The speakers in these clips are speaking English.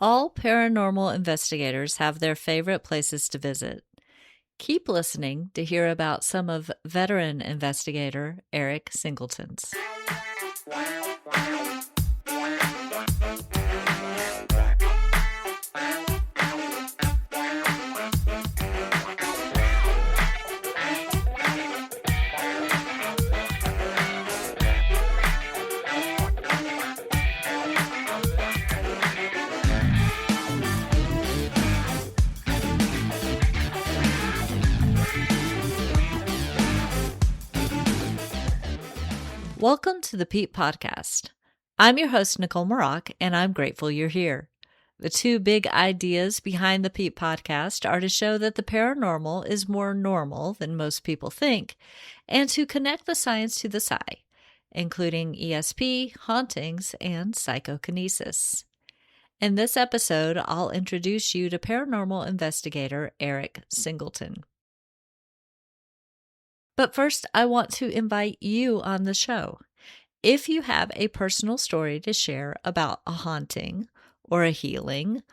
All paranormal investigators have their favorite places to visit. Keep listening to hear about some of veteran investigator Eric Singleton's. Welcome to the Pete Podcast. I'm your host, Nicolle, and I'm grateful you're here. The two big ideas behind the Pete Podcast are to show that the paranormal is more normal than most people think, and to connect the science to the sci, including ESP, hauntings, and psychokinesis. In this episode, I'll introduce you to paranormal investigator Eric Singleton. But first, I want to invite you on the show. If you have a personal story to share about a haunting, or a healing,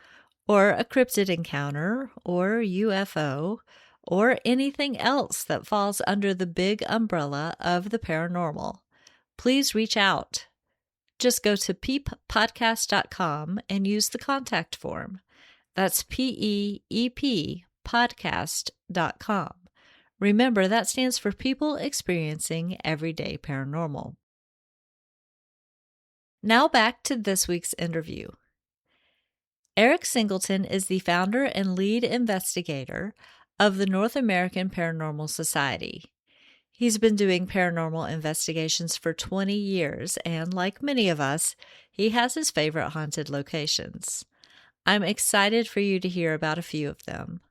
or a cryptid encounter, or UFO, or anything else that falls under the big umbrella of the paranormal, please reach out. Just go to peeppodcast.com and use the contact form. That's PEEP podcast.com. Remember, that stands for People Experiencing Everyday Paranormal. Now back to this week's interview. Eric Singleton is the founder and lead investigator of the North American Paranormal Society. He's been doing paranormal investigations for 20 years, and like many of us, he has his favorite haunted locations. I'm excited for you to hear about a few of them.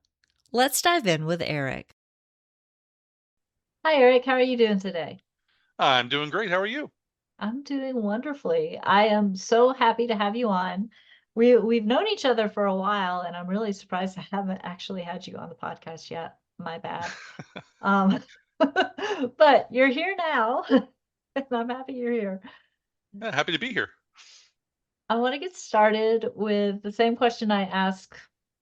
Let's dive in with Eric. Hi, Eric. How are you doing today? I'm doing great. How are you? I'm doing wonderfully. I am so happy to have you on. We've known each other for a while, and I'm really surprised I haven't actually had you on the podcast yet. My bad. Um, but you're here now, and I'm happy you're here. Yeah, happy to be here. I want to get started with the same question I ask,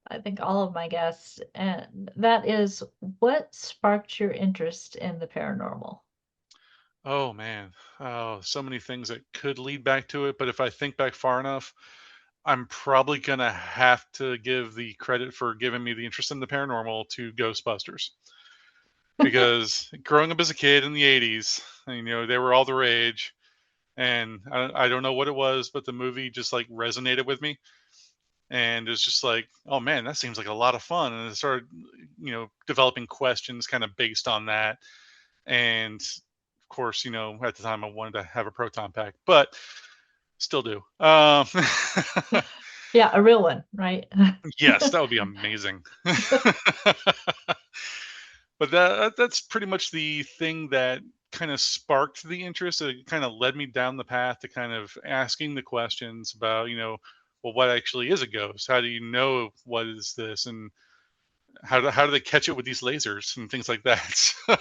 I think, all of my guests, and that is, what sparked your interest in the paranormal? Oh man. Oh, so many things that could lead back to it, but if I think back far enough, I'm probably gonna have to give the credit for giving me the interest in the paranormal to Ghostbusters. Because growing up as a kid in the 80s, they were all the rage, and I don't know what it was, but the movie just like resonated with me. And it's just like, oh man, that seems like a lot of fun. And I started, developing questions kind of based on that. And of course, at the time I wanted to have a proton pack, but still do. Yeah, a real one, right? Yes, that would be amazing. But that's pretty much the thing that kind of sparked the interest. It kind of led me down the path to kind of asking the questions about, well, what actually is a ghost? How do you know what is this? And how do they catch it with these lasers and things like that? So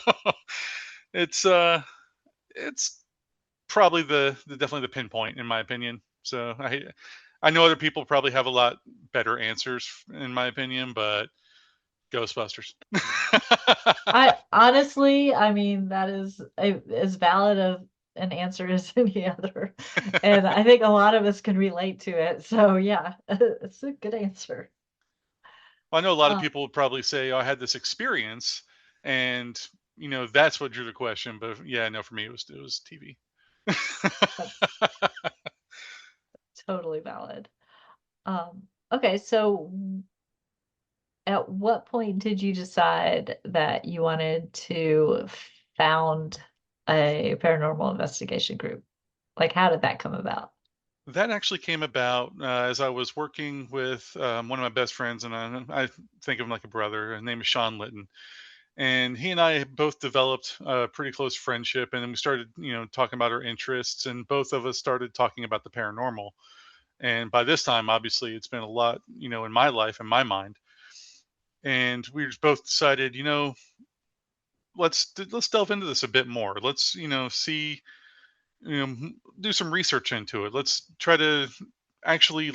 it's it's probably the definitely the pinpoint in my opinion. So I know other people probably have a lot better answers in my opinion, but Ghostbusters. I honestly, I mean, that is as valid of an answer as any other. And I think a lot of us can relate to it. So yeah, it's a good answer. Well, I know a lot of Uh, people would probably say, "Oh, I had this experience," and that's what drew the question. But yeah, no, for me it was TV. that's totally valid. Okay, so at what point did you decide that you wanted to found a paranormal investigation group? Like, how did that come about? That actually came about as I was working with one of my best friends, and I think of him like a brother. His name is Sean Litton, and he and I both developed a pretty close friendship, and then we started, talking about our interests, and both of us started talking about the paranormal. And by this time, obviously, it's been a lot, in my life, in my mind, and we just both decided, let's delve into this a bit more. Let's, see, do some research into it. Let's try to actually,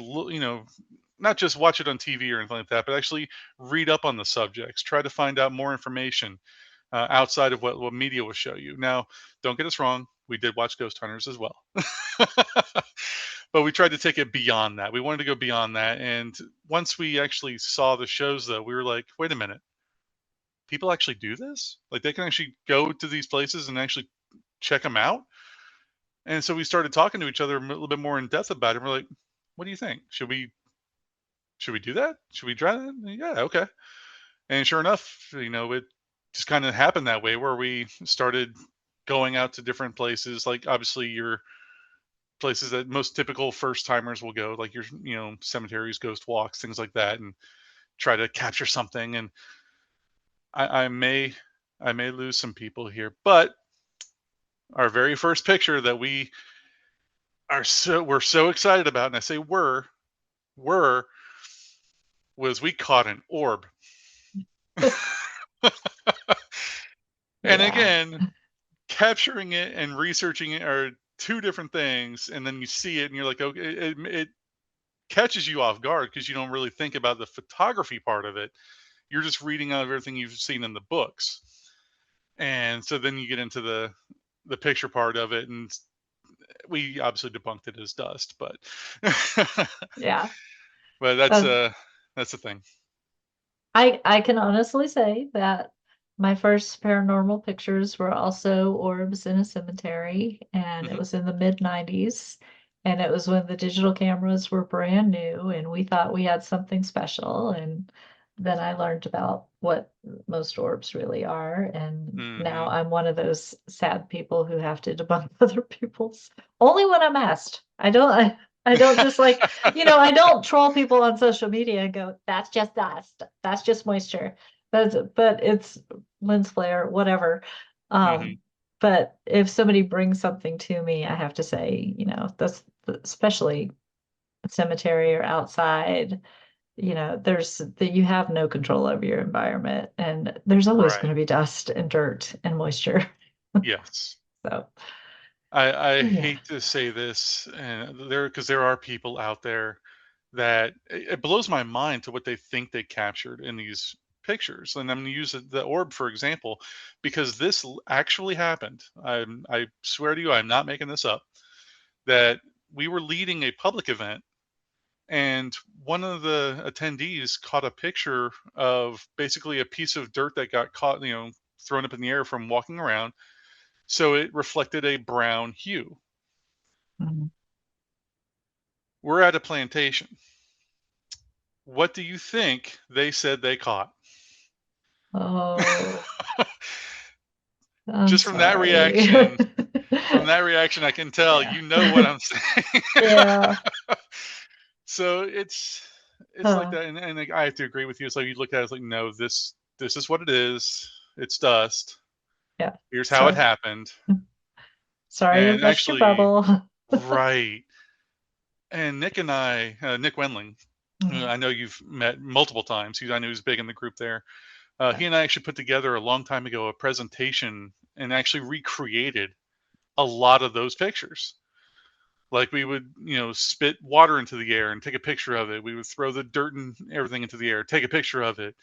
not just watch it on TV or anything like that, but actually read up on the subjects, try to find out more information outside of what media will show you. Now, don't get us wrong, we did watch Ghost Hunters as well. But we tried to take it beyond that. We wanted to go beyond that. And once we actually saw the shows, though, we were like, wait a minute, people actually do this? Like, they can actually go to these places and actually check them out? And so we started talking to each other a little bit more in depth about it. We're like, what do you think? Should we do that? Should we try that? Yeah, okay. And sure enough, it just kind of happened that way where we started going out to different places. Like, obviously, your places that most typical first timers will go, like your, cemeteries, ghost walks, things like that, and try to capture something. And I may lose some people here, but our very first picture that we're so excited about, and I say were was we caught an orb. And Yeah. again, capturing it and researching it are two different things. And then you see it and you're like, okay, it catches you off guard because you don't really think about the photography part of it. You're just reading out of everything you've seen in the books. And so then you get into the picture part of it, and we obviously debunked it as dust, but Yeah. but Uh, that's the thing. I can honestly say that my first paranormal pictures were also orbs in a cemetery, and it Hmm. was in the mid 90s. And it was when the digital cameras were brand new, and we thought we had something special. And then I learned about what most orbs really are. And now Hmm. I'm one of those sad people who have to debunk other people's only when I'm asked. I don't just like, I don't troll people on social media and go, that's just dust. That's just moisture. But it's lens flare, whatever. Hmm. Um, but if somebody brings something to me, I have to say, that's especially cemetery or outside, there's that you have no control over your environment, and there's always going Right. to be dust and dirt and moisture. Yes. So, I yeah. hate to say this, and because there are people out there that it blows my mind to what they think they captured in these pictures. And I'm going to use the orb for example, because this actually happened. I swear to you, I'm not making this up. That we were leading a public event, and one of the attendees caught a picture of basically a piece of dirt that got caught, thrown up in the air from walking around. So it reflected a brown hue. Mhm. We're at a plantation. What do you think they said they caught? Oh, I'm Just sorry. from that reaction, I can tell Yeah. you know what I'm saying. Yeah. So it's like Huh. that, and like, I have to agree with you. It's like you look at it, it's like, no, this is what it is. It's dust. Yeah. Here's how it Sorry. happened. Sorry to And bust your actually, bubble. right. And Nick and Nick Wendling, who Mhm. I know you've met multiple times. I know he's big in the group there. Yeah. He and I actually put together a long time ago a presentation and actually recreated a lot of those pictures. Like, we would, spit water into the air and take a picture of it. We would throw the dirt and everything into the air, take a picture of it.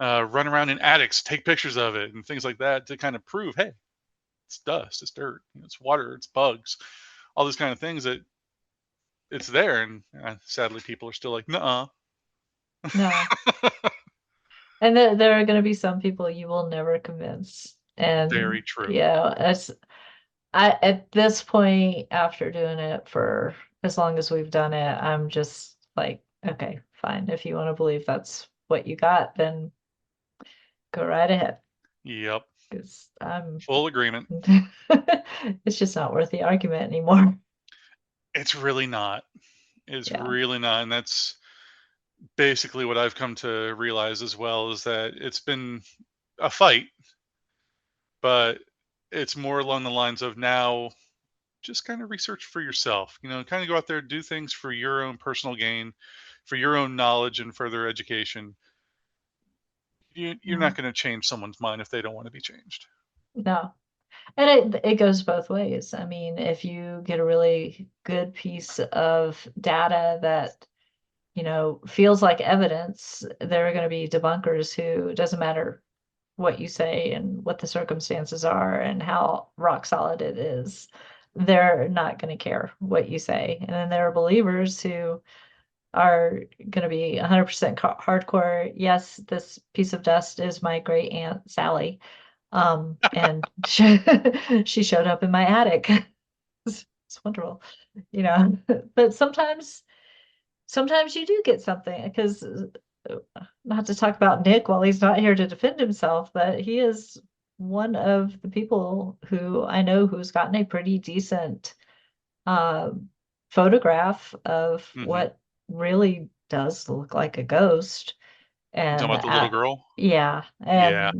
Run around in attics, take pictures of it, and things like that to kind of prove, hey, it's dust, it's dirt, it's water, it's bugs, all these kind of things that it's there. And sadly, people are still like, "Nuh-uh." No. And there are going to be some people you will never convince. Very And, true. it's, at this point, after doing it for as long as we've done it, I'm just like, okay, fine. If you want to believe that's what you got, then go right ahead. Yep. Because I'm, Full agreement. it's just not worth the argument anymore. It's really not. It's Yeah. really not. And that's basically what I've come to realize as well, is that it's been a fight, but it's more along the lines of now just kind of research for yourself, kind of go out there, do things for your own personal gain, for your own knowledge and further education. You're not Mhm. going to change someone's mind if they don't want to be changed. No. And it goes both ways. I mean, if you get a really good piece of data that feels like evidence, there are going to be debunkers who it doesn't matter what you say and what the circumstances are and how rock solid it is. They're not going to care what you say. And then there are believers who are going to be 100% hardcore. Yes, this piece of dust is my great aunt Sally. And she showed up in my attic. It's wonderful, you know. But sometimes you do get something because not to talk about Nick while he's not here to defend himself, but he is one of the people who I know who's gotten a pretty decent uh, photograph of Mhm. what really does look like a ghost. You talking And about the little girl? yeah, Yeah.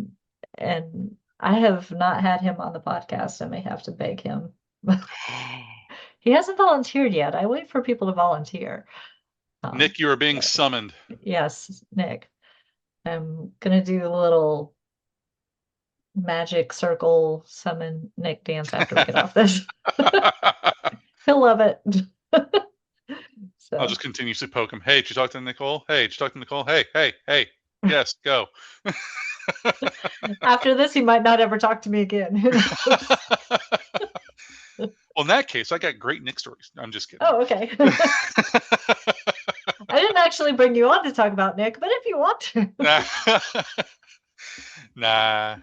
and I have not had him on the podcast. I may have to beg him. He hasn't volunteered yet. I wait for people to volunteer. Um, Nick, you are being but summoned. yes, Nick. I'm gonna do a little magic circle summon Nick dance after we get off this. He'll love it. I'll So just continuously poke him. Hey, did you talk to Nicolle? Hey, did you talk to Nicolle? Hey, hey, hey. Yes, go. after this, he might not ever talk to me again. Who knows? Well, in that case, I got great Nick stories. I'm just kidding. Oh, okay. I didn't actually bring you on to talk about Nick, but if you want to. Nah. Nah.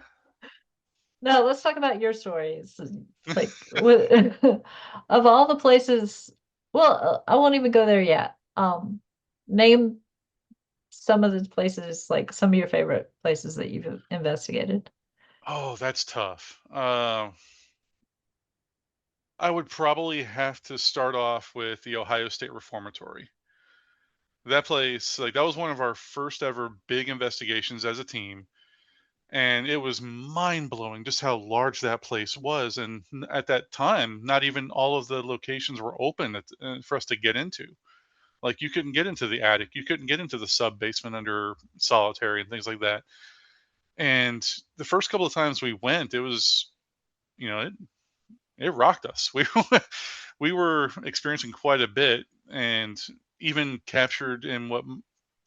No, let's talk about your stories. Like, what, of all the places, well, I won't even go there yet. Name some of the places, like some of your favorite places that you've investigated. Oh, that's tough. I would probably have to start off with the Ohio State Reformatory. That place, like that was one of our first ever big investigations as a team, and it was mind-blowing just how large that place was, and at that time, not even all of the locations were open for us to get into. Like, you couldn't get into the attic, you couldn't get into the sub-basement under solitary and things like that, and the first couple of times we went, it was, you know, it rocked us. We were experiencing quite a bit, and even captured in what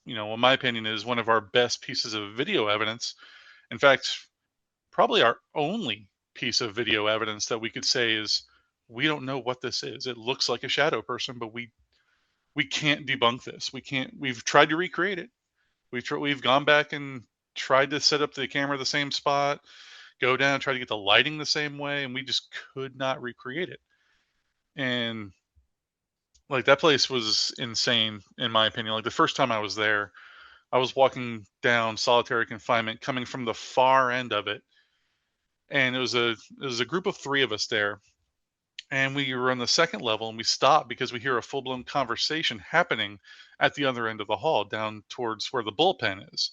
my opinion is one of our best pieces of video evidence. In fact, probably our only piece of video evidence that we could say is we don't know what this is. It looks like a shadow person, but we can't debunk this. We can't. We've tried to recreate it. We've gone back and tried to set up the camera the same spot, go down, try to get the lighting the same way, and we just could not recreate it. And like that place was insane in my opinion. Like the first time I was there, I was walking down solitary confinement coming from the far end of it, and it was a group of 3 of us there, and we were on the second level, and we stopped because we hear a full-blown conversation happening at the other end of the hall down towards where the bullpen is.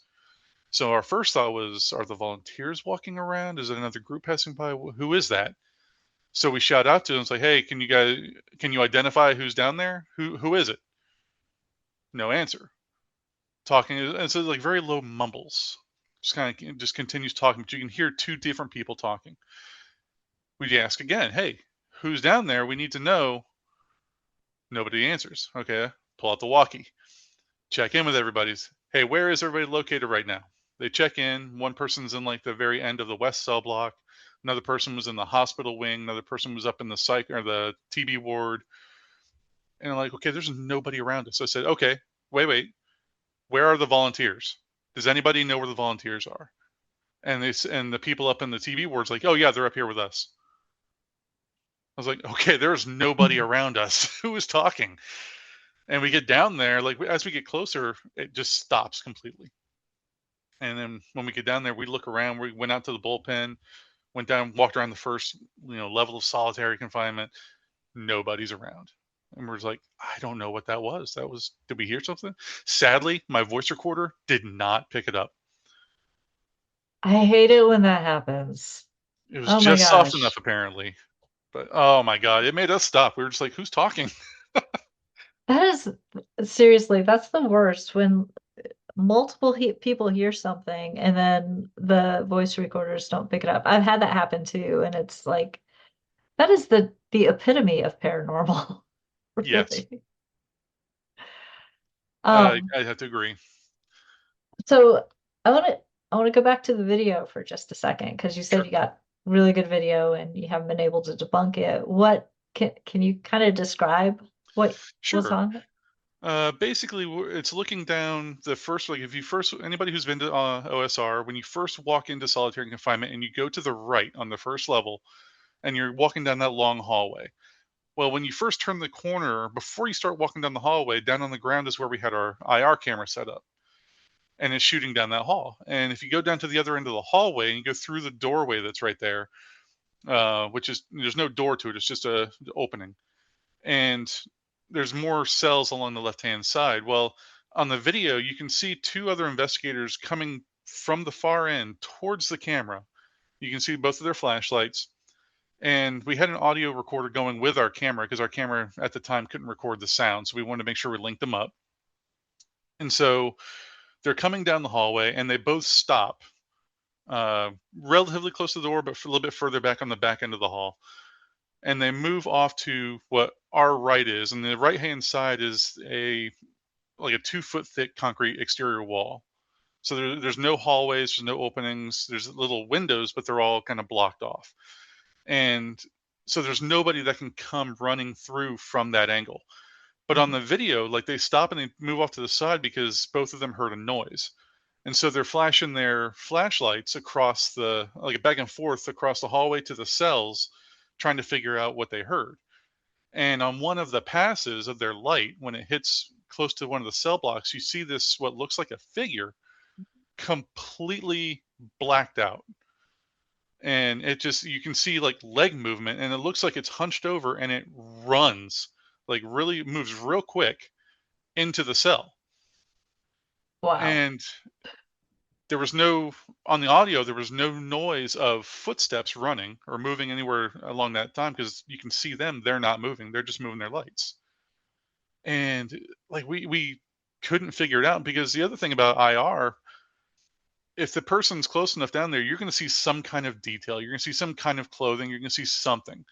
So our first thought was, are the volunteers walking around? Is it another group passing by? Who is that? So we shout out to them, say, "Hey, can you identify who's down there? Who is it?" No answer. Talking, and so like very low mumbles. Just kind of just continues talking, but you can hear 2 different people talking. We ask again, "Hey, who's down there? We need to know." Nobody answers. Okay, pull out the walkie. Check in with everybody's. Hey, where is everybody located right now? They check in. One person's in like the very end of the west cell block. Another person was in the hospital wing. Another person was up in the psych or the TB ward. And I'm like, okay, there's nobody around us. So I said, okay, wait. Where are the volunteers? Does anybody know where the volunteers are? And the people up in the TB ward's like, oh yeah, they're up here with us. I was like, okay, there's nobody around us. Who is talking? And we get down there, like as we get closer, it just stops completely. And then when we get down there, we look around. We went out to the bullpen, went down, walked around the first level of solitary confinement. Nobody's around. And we're just like, I don't know what that was. Did we hear something? Sadly, my voice recorder did not pick it up. I hate it when that happens. It was Oh my just soft enough, gosh. apparently. But oh my god, it made us stop. We were just like, who's talking? That is seriously, that's the worst when multiple people hear something and then the voice recorders don't pick it up. I've had that happen too, and it's like that is the epitome of paranormal, Yes. really. Um, I have to agree. so I want to go back to the video for just a second because you said Sure. you got really good video and you haven't been able to debunk it. What can you kind of describe what was Sure. on it? Basically, it's looking down the first, like if you first, anybody who's been to OSR, when you first walk into solitary confinement and you go to the right on the first level and you're walking down that long hallway. Well, when you first turn the corner, before you start walking down the hallway, down on the ground is where we had our IR camera set up and it's shooting down that hall. And if you go down to the other end of the hallway and you go through the doorway that's right there, which is, there's no door to it, it's just a opening. And there's more cells along the left hand side. Well, on the video, you can see two other investigators coming from the far end towards the camera. You can see both of their flashlights. And we had an audio recorder going with our camera because our camera at the time couldn't record the sound. So we wanted to make sure we linked them up. And so they're coming down the hallway and they both stop relatively close to the door, but a little bit further back on the back end of the hall. And they move off to what our right is. And the right hand side is like a 2 foot thick concrete exterior wall. So there's no hallways, there's no openings, there's little windows, but they're all kind of blocked off. And so there's nobody that can come running through from that angle. But on Mhm. the video, like they stop and they move off to the side because both of them heard a noise. And so they're flashing their flashlights across like back and forth across the hallway to the cells, trying to figure out what they heard. And on one of the passes of their light, when it hits close to one of the cell blocks, you see this, what looks like a figure, completely blacked out. And it just, you can see like leg movement and it looks like it's hunched over and it runs, like really moves real quick into the cell. Wow. And there was no, on the audio, there was no noise of footsteps running or moving anywhere along that time because you can see them, they're not moving, they're just moving their lights. And like we couldn't figure it out because the other thing about IR, if the person's close enough down there, you're going to see some kind of detail, you're going to see some kind of clothing, you're going to see something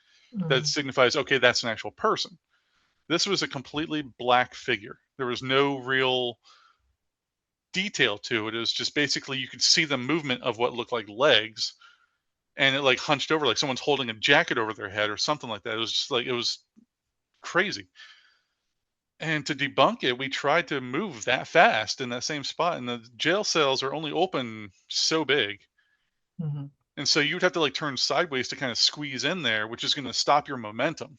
that Mm, signifies, okay, that's an actual person. This was a completely black figure. There was no real detail to it. It was just basically you could see the movement of what looked like legs, and it like hunched over like someone's holding a jacket over their head or something like that. It was just like, it was crazy. And to debunk it, we tried to move that fast in that same spot, and the jail cells are only open so big. mhm. And so you would have to like turn sideways to kind of squeeze in there, which is going to stop your momentum.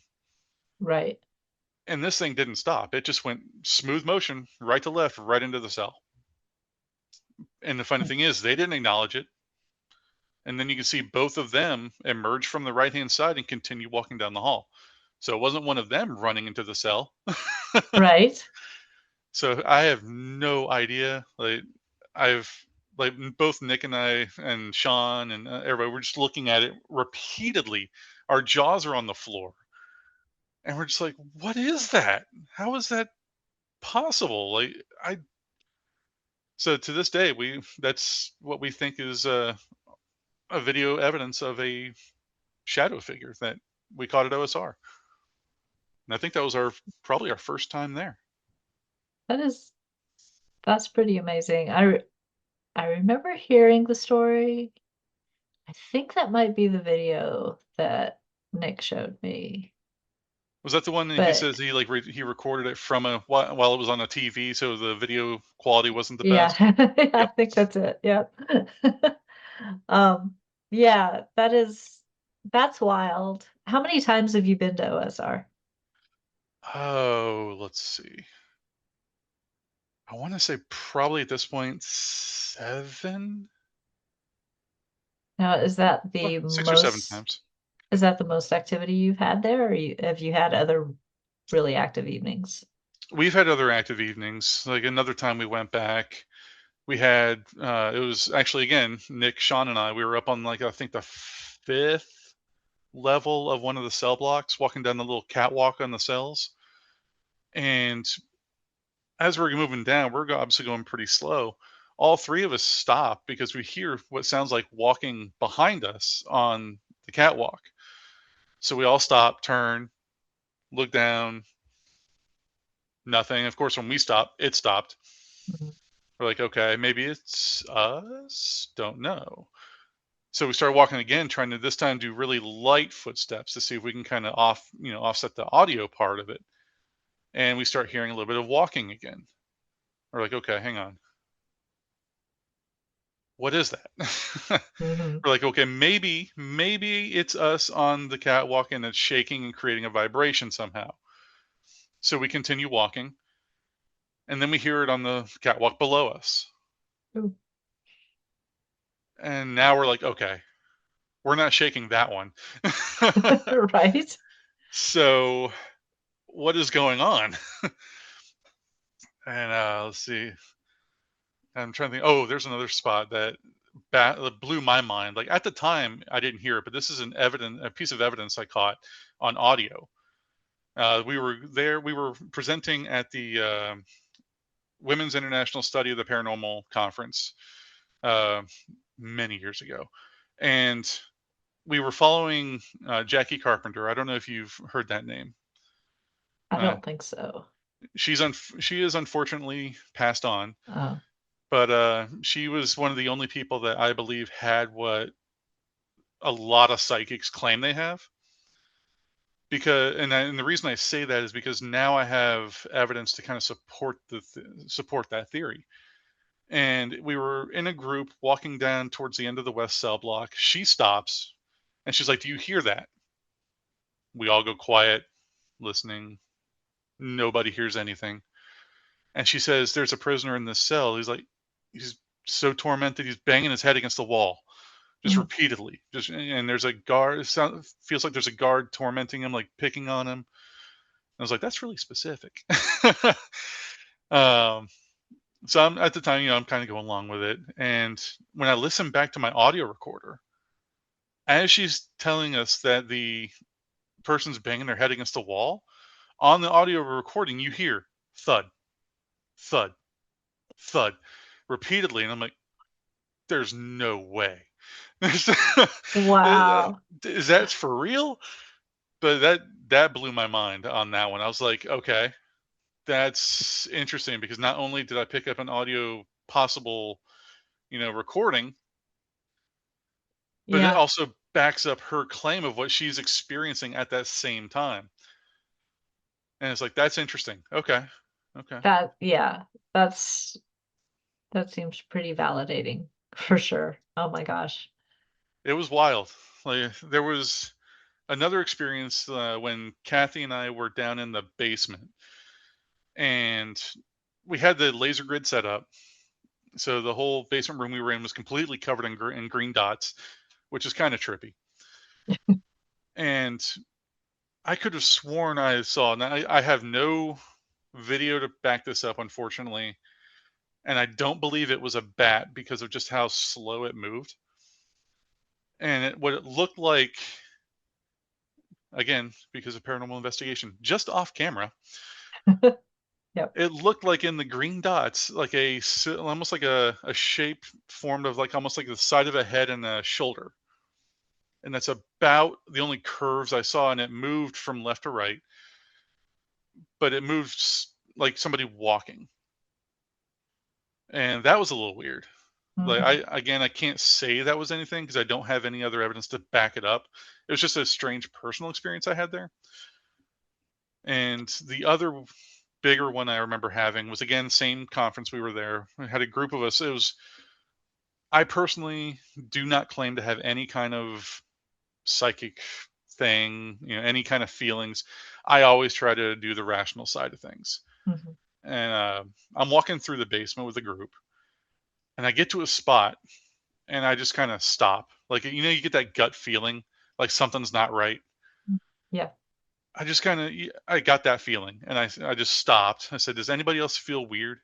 Right. And this thing didn't stop. It just went smooth motion, right to left, right into the cell. And the funny Mm. thing is, they didn't acknowledge it. And then you can see both of them emerge from the right hand side and continue walking down the hall. So it wasn't one of them running into the cell. Right. So I have no idea. Like I've like both Nick and I and Sean and everybody, we're just looking at it repeatedly. Our jaws are on the floor, and we're just like, "What is that? How is that possible?" Like I. So to this day, we that's what we think is a video evidence of a shadow figure that we caught at OSR. And I think that was our probably our first time there. That is that's pretty amazing. I remember hearing the story. I think that might be the video that Nick showed me. Was that the one that he But says he like he recorded it from a while it was on a TV, so the video quality wasn't the yeah, best? I Yep. think that's it. Yep. Um, yeah, that's wild. How many times have you been to OSR? Oh, let's see. I want to say probably at this point 7, Now, is that the 6 or 7 most times. is that the most activity you've had there, or have you had other really active evenings? We've had other active evenings. Like another time we went back, we had it was actually again Nick, Sean, and I. We were up on like I think the fifth level of one of the cell blocks, walking down the little catwalk on the cells. And as we're moving down, we're obviously going pretty slow. All three of us stop because we hear what sounds like walking behind us on the catwalk. So we all stop, turn, look down, Nothing. Of course, when we stopped, it stopped. Mhm. We're like, okay, maybe it's us. Don't know. So we started walking again, trying to this time do really light footsteps to see if we can kind of offset the audio part of it. And we start hearing a little bit of walking again. We're like, okay, hang on. What is that? Mhm. We're like, okay, maybe it's us on the catwalk and it's shaking and creating a vibration somehow. So we continue walking, and then we hear it on the catwalk below us. Ooh. And now we're like, okay, we're not shaking that one. Right? So what is going on? And let's see. I'm trying to think. Oh, there's another spot that blew my mind. Like at the time, I didn't hear it, but this is a piece of evidence I caught on audio. We were there. We were presenting at the Women's International Study of the Paranormal Conference uh, many years ago, and we were following Jackie Carpenter. I don't know if you've heard that name. I Uh, don't think so. she is unfortunately passed on, Oh, but she was one of the only people that I believe had what a lot of psychics claim they have. Because and the reason I say that is because now I have evidence to kind of support that theory. And we were in a group walking down towards the end of the west cell block. She stops and she's like, "Do you hear that?" We all go quiet, listening. Nobody hears anything. And she says, "There's a prisoner in this cell. He's so tormented, he's banging his head against the wall, just mhm. repeatedly. Just and there's a guard. Feels like there's a guard tormenting him, like picking on him." I was like, "That's really specific." um, so I'm at the time, I'm kind of going along with it. And when I listen back to my audio recorder, as she's telling us that the person's banging their head against the wall, on the audio recording, you hear thud, thud, thud repeatedly. And I'm like, there's no way. There's, Wow. is that for real? But that blew my mind on that one. I was like, okay, that's interesting because not only did I pick up an audio possible, recording, but it Yeah. also backs up her claim of what she's experiencing at that same time. And it's like, that's interesting. Okay. Okay. Yeah, that's that seems pretty validating for sure. Oh my gosh. It was wild. Like there was another experience when Kathy and I were down in the basement and we had the laser grid set up. So the whole basement room we were in was completely covered in green dots, which is kind of trippy. And I could have sworn I saw, now I have no video to back this up, unfortunately. And I don't believe it was a bat because of just how slow it moved. And what it looked like, again, because of paranormal investigation, just off camera, Yep. it looked like in the green dots, like almost like a shape formed of like almost like the side of a head and a shoulder. And that's about the only curves I saw. And it moved from left to right, but it moved like somebody walking. And that was a little weird. Like Mhm. I can't say that was anything because I don't have any other evidence to back it up. It was just a strange personal experience I had there. And the other bigger one I remember having was again same conference we were there. We had a group of us. It was I personally do not claim to have any kind of psychic thing, any kind of feelings. I always try to do the rational side of things. Mhm. And I'm walking through the basement with a group, and I get to a spot, and I just kind of stop. Like you get that gut feeling, like something's not right. Mm. Yeah. I just kind of I got that feeling, and I just stopped. I said, "Does anybody else feel weird?"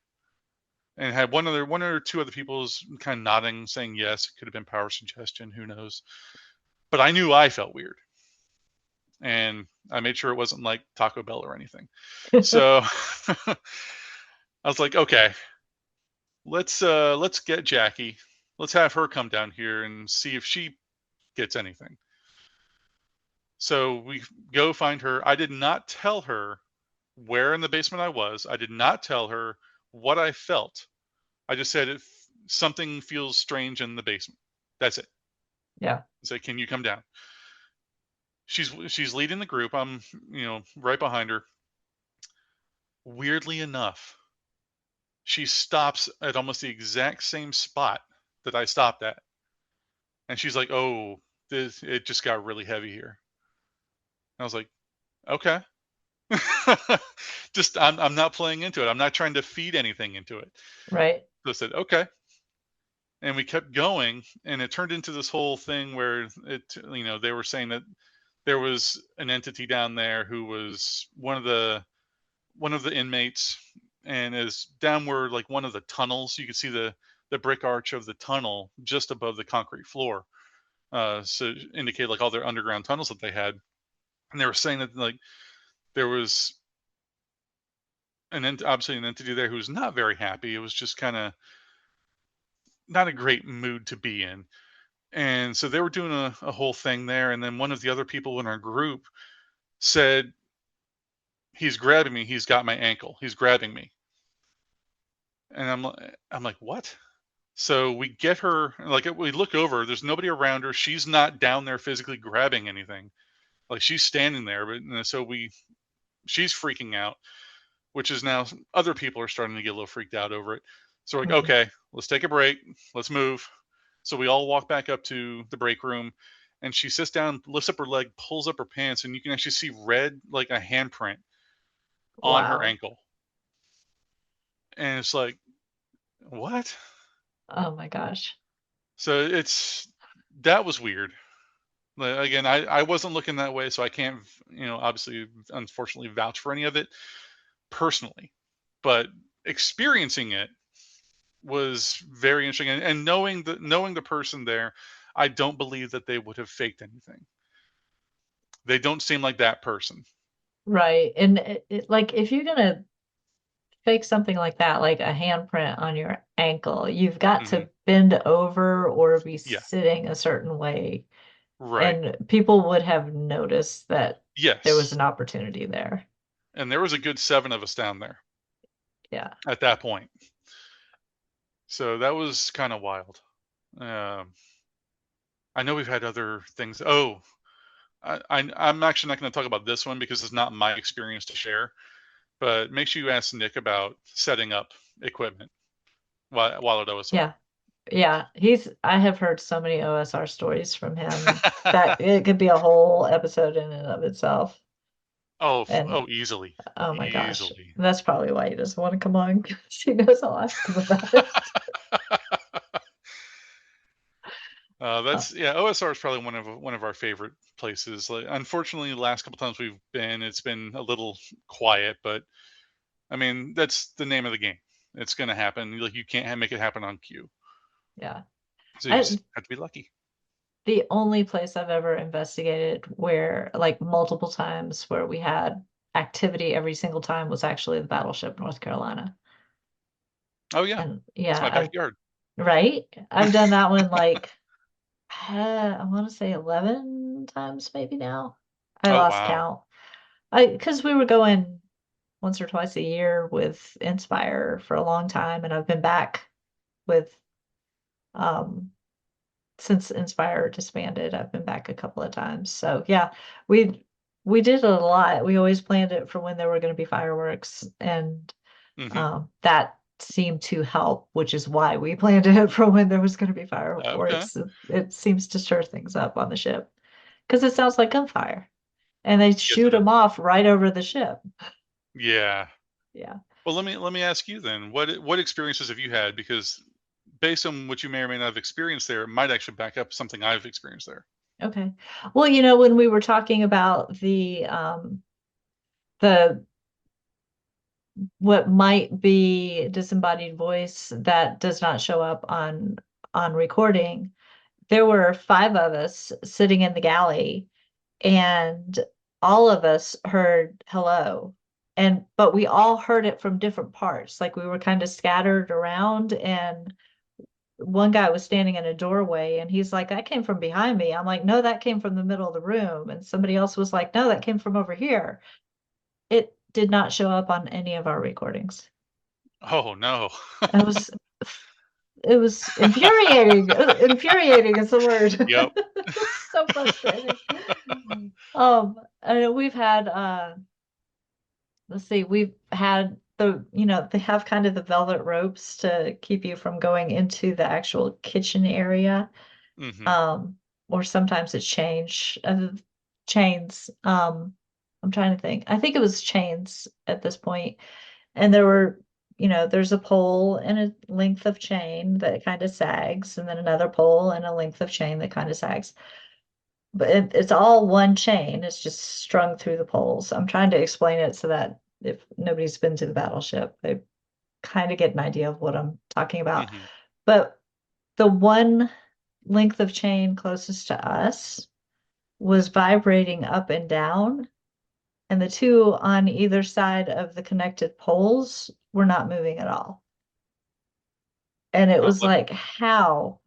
And had one or two other people was kind of nodding, saying yes. It could have been power suggestion, who knows? But I knew I felt weird, and I made sure it wasn't like Taco Bell or anything. So I was like, okay, let's get Jackie. Let's have her come down here and see if she gets anything. So we go find her. I did not tell her where in the basement I was. I did not tell her what I felt. I just said, if something feels strange in the basement. That's it. Yeah. I said, can you come down? She's leading the group. I'm, right behind her. Weirdly enough, she stops at almost the exact same spot that I stopped at. And she's like, "Oh, it just got really heavy here." I was like, "Okay." Just I'm not playing into it. I'm not trying to feed anything into it. Right. So I said, "Okay." And we kept going, and it turned into this whole thing where they were saying that there was an entity down there who was one of the inmates, and is down where, like, one of the tunnels. You could see the brick arch of the tunnel just above the concrete floor. So indicate like all their underground tunnels that they had, and they were saying that, like, there was obviously an entity there who was not very happy. It was just kind of not a great mood to be in, and so they were doing a whole thing there. And then one of the other people in our group said, "He's grabbing me. He's got my ankle. He's grabbing me." And I'm like, "What?" So we get her, like, we look over. There's nobody around her. She's not down there physically grabbing anything. Like, she's standing there, but so she's freaking out, which is now other people are starting to get a little freaked out over it. So we're like, Mhm. okay, let's take a break. Let's move. So we all walk back up to the break room, and she sits down, lifts up her leg, pulls up her pants, and you can actually see red, like a handprint on her Wow. ankle. And it's like, what? Oh my gosh. So that was weird. Like, again, I wasn't looking that way, so I can't, obviously, unfortunately, vouch for any of it personally. But experiencing it was very interesting, and knowing the person there, I don't believe that they would have faked anything. They don't seem like that person. Right. And like if you're gonna fake something like that, like a handprint on your ankle, you've got Hmm. to bend over or be Yeah. sitting a certain way. Right. And people would have noticed that there was Yes. an opportunity there. And there was a good 7 of us down there Yeah. at that point. So that was kind of wild. Um, I know we've had other things. Oh, I'm actually not going to talk about this one because it's not my experience to share. But make sure you ask Nick about setting up equipment while at OSR. Yeah. Yeah. I have heard so many OSR stories from him that it could be a whole episode in and of itself. And Oh, easily, oh my gosh, easily. that's probably why he doesn't want to come on because he knows I'll ask him about it. Uh, That's yeah. OSR is probably one of our favorite places. Like, unfortunately, the last couple times we've been, it's been a little quiet. But I mean, that's the name of the game. It's going to happen. Like, you can't make it happen on cue. yeah. So you I, just have to be lucky. the only place I've ever investigated where, like, multiple times where we had activity every single time was actually the Battleship North Carolina. Oh yeah, And that's yeah, my backyard. right? I've done that one like, I want to say 11 times maybe now. I Oh lost wow. count. Because we were going once or twice a year with Inspire for a long time, and I've been back with um since Inspire disbanded. I've been back a couple of times. So yeah, we we did a lot. We always planned it for when there were going to be fireworks, and Hmm. that seemed to help, which is why we planned it for when there was going to be Okay. fireworks. It seems to stir things up on the ship because it sounds like gunfire, and they Yes, shoot it is. them off right over the ship. Yeah. Yeah. Well, let me ask you then. What experiences have you had? Because based on what you may or may not have experienced there, it might actually back up something I've experienced there. Okay. Well, when we were talking about the what might be disembodied voice that does not show up on recording, there were five of us sitting in the galley, and all of us heard hello. And but we all heard it from different parts. Like we were kind of scattered around, and one guy was standing in a doorway and he's like, that came from behind me. I'm like, no, that came from the middle of the room. And somebody else was like, no, that came from over here. It did not show up on any of our recordings. Oh no. It was it was infuriating. Infuriating is the word. Yep. It was so frustrating. And we've had let's see, we've had they have kind of the velvet ropes to keep you from going into the actual kitchen area. Hmm. Um, or sometimes it's chains. I'm trying to think. I think it was chains at this point. And there were, there's a pole and a length of chain that kind of sags, and then another pole and a length of chain that kind of sags. But it's all one chain. It's just strung through the poles. I'm trying to explain it so that if nobody's been to the battleship, they kind of get an idea of what I'm talking about. Hmm. But the one length of chain closest to us was vibrating up and down, and the two on either side of the connected poles were not moving at all. And it was like, how?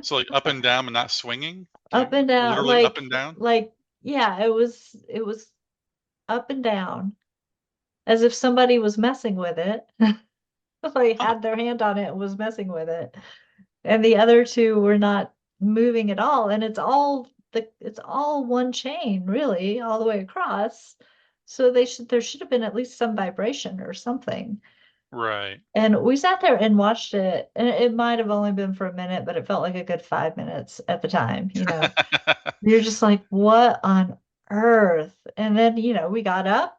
So like up and down and not swinging? Up and down, Literally up and down? yeah, it was up and down as if somebody was messing with it. Like Huh. had their hand on it and was messing with it. And the other two were not moving at all. And it's all one chain, really, all the way across. So there should have been at least some vibration or something. Right. And we sat there and watched it, and it might have only been for a minute, but it felt like a good 5 minutes at the time. You're just like, what on earth? And then, we got up,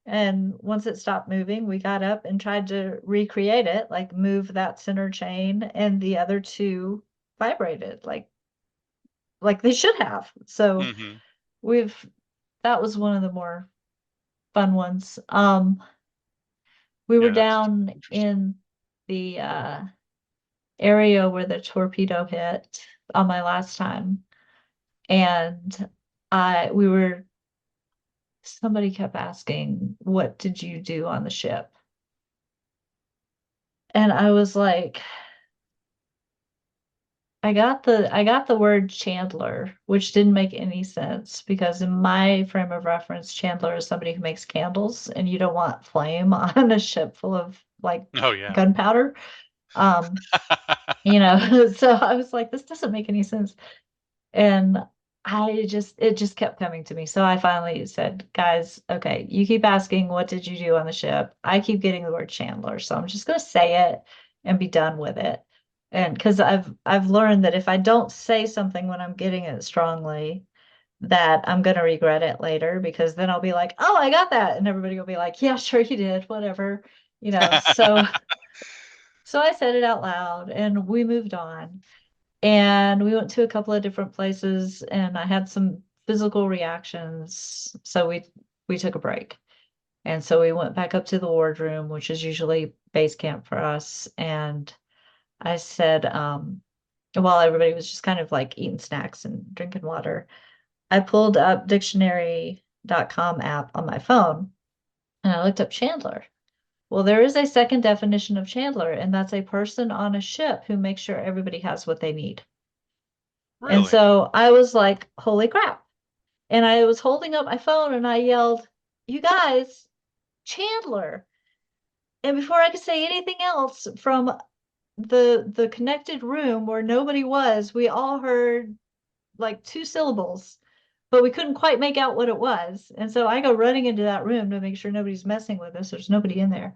and once it stopped moving, we got up and tried to recreate it, like move that center chain, and the other two vibrated like they should have. So Hmm. we've that was one of the more fun ones. We were Yeah, that's down interesting. in the area where the torpedo hit on my last time, and I we were somebody kept asking, "What did you do on the ship?" And I was like, I got the word Chandler, which didn't make any sense because in my frame of reference, Chandler is somebody who makes candles, and you don't want flame on a ship full of like Oh yeah. gunpowder. Um, so I was like, this doesn't make any sense. And it just kept coming to me. So I finally said, guys, okay, you keep asking, what did you do on the ship? I keep getting the word Chandler. So I'm just going to say it and be done with it. And because I've learned that if I don't say something when I'm getting it strongly, that I'm going to regret it later because then I'll be like, oh, I got that. And everybody will be like, yeah, sure you did, whatever. So I said it out loud and we moved on. And we went to a couple of different places and I had some physical reactions. So we took a break. And so we went back up to the wardroom, which is usually base camp for us. And I said, while everybody was just kind of like eating snacks and drinking water, I pulled up dictionary.com app on my phone and I looked up Chandler. Well, there is a second definition of Chandler, and that's a person on a ship who makes sure everybody has what they need. And Really? so I was like, holy crap. And I was holding up my phone and I yelled, you guys, Chandler. And before I could say anything else from the connected room where nobody was, we all heard like two syllables, but we couldn't quite make out what it was. And so I go running into that room to make sure nobody's messing with us. There's nobody in there.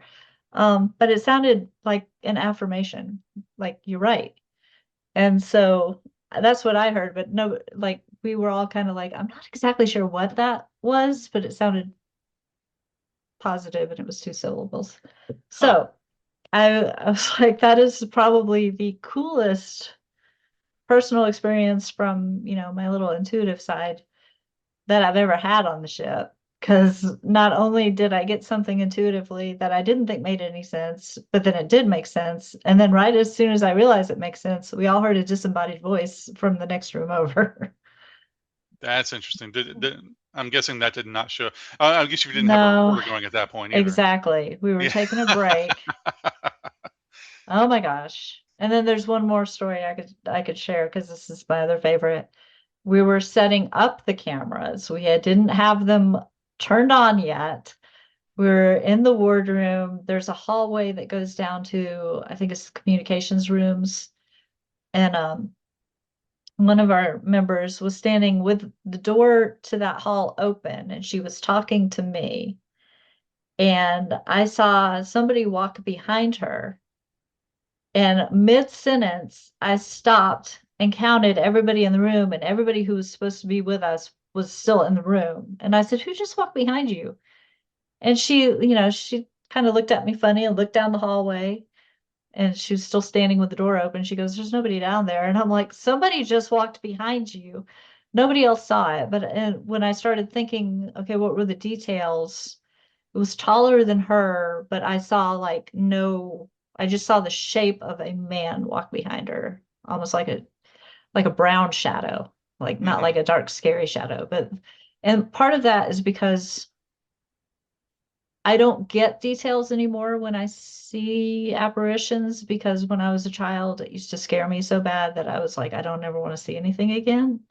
But it sounded like an affirmation, like you're right. And so that's what I heard, but no, like we were all kind of like, I'm not exactly sure what that was, but it sounded positive and it was two syllables. Huh. So I was like, that is probably the coolest personal experience from, my little intuitive side that I've ever had on the ship. Because not only did I get something intuitively that I didn't think made any sense, but then it did make sense. And then right as soon as I realized it makes sense, we all heard a disembodied voice from the next room over. That's interesting. I'm guessing that did not show. I guess you didn't have a No, recorder going at that point either. exactly. We were Yeah. taking a break. Oh my gosh. And then there's one more story I could share because this is my other favorite. We were setting up the cameras. We didn't have them turned on yet. We're in the wardroom. There's a hallway that goes down to, I think it's communications rooms. And one of our members was standing with the door to that hall open, and she was talking to me. And I saw somebody walk behind her. And mid-sentence, I stopped and counted everybody in the room, and everybody who was supposed to be with us was still in the room. And I said, "Who just walked behind you?" And she kind of looked at me funny and looked down the hallway, and she was still standing with the door open. She goes, "There's nobody down there." And I'm like, "Somebody just walked behind you." Nobody else saw it. But when I started thinking, okay, what were the details? It was taller than her, but I saw like no, I just saw the shape of a man walk behind her, almost like a brown shadow, like not Hmm. like a dark, scary shadow. But and part of that is because I don't get details anymore when I see apparitions, because when I was a child, it used to scare me so bad that I was like, I don't ever want to see anything again.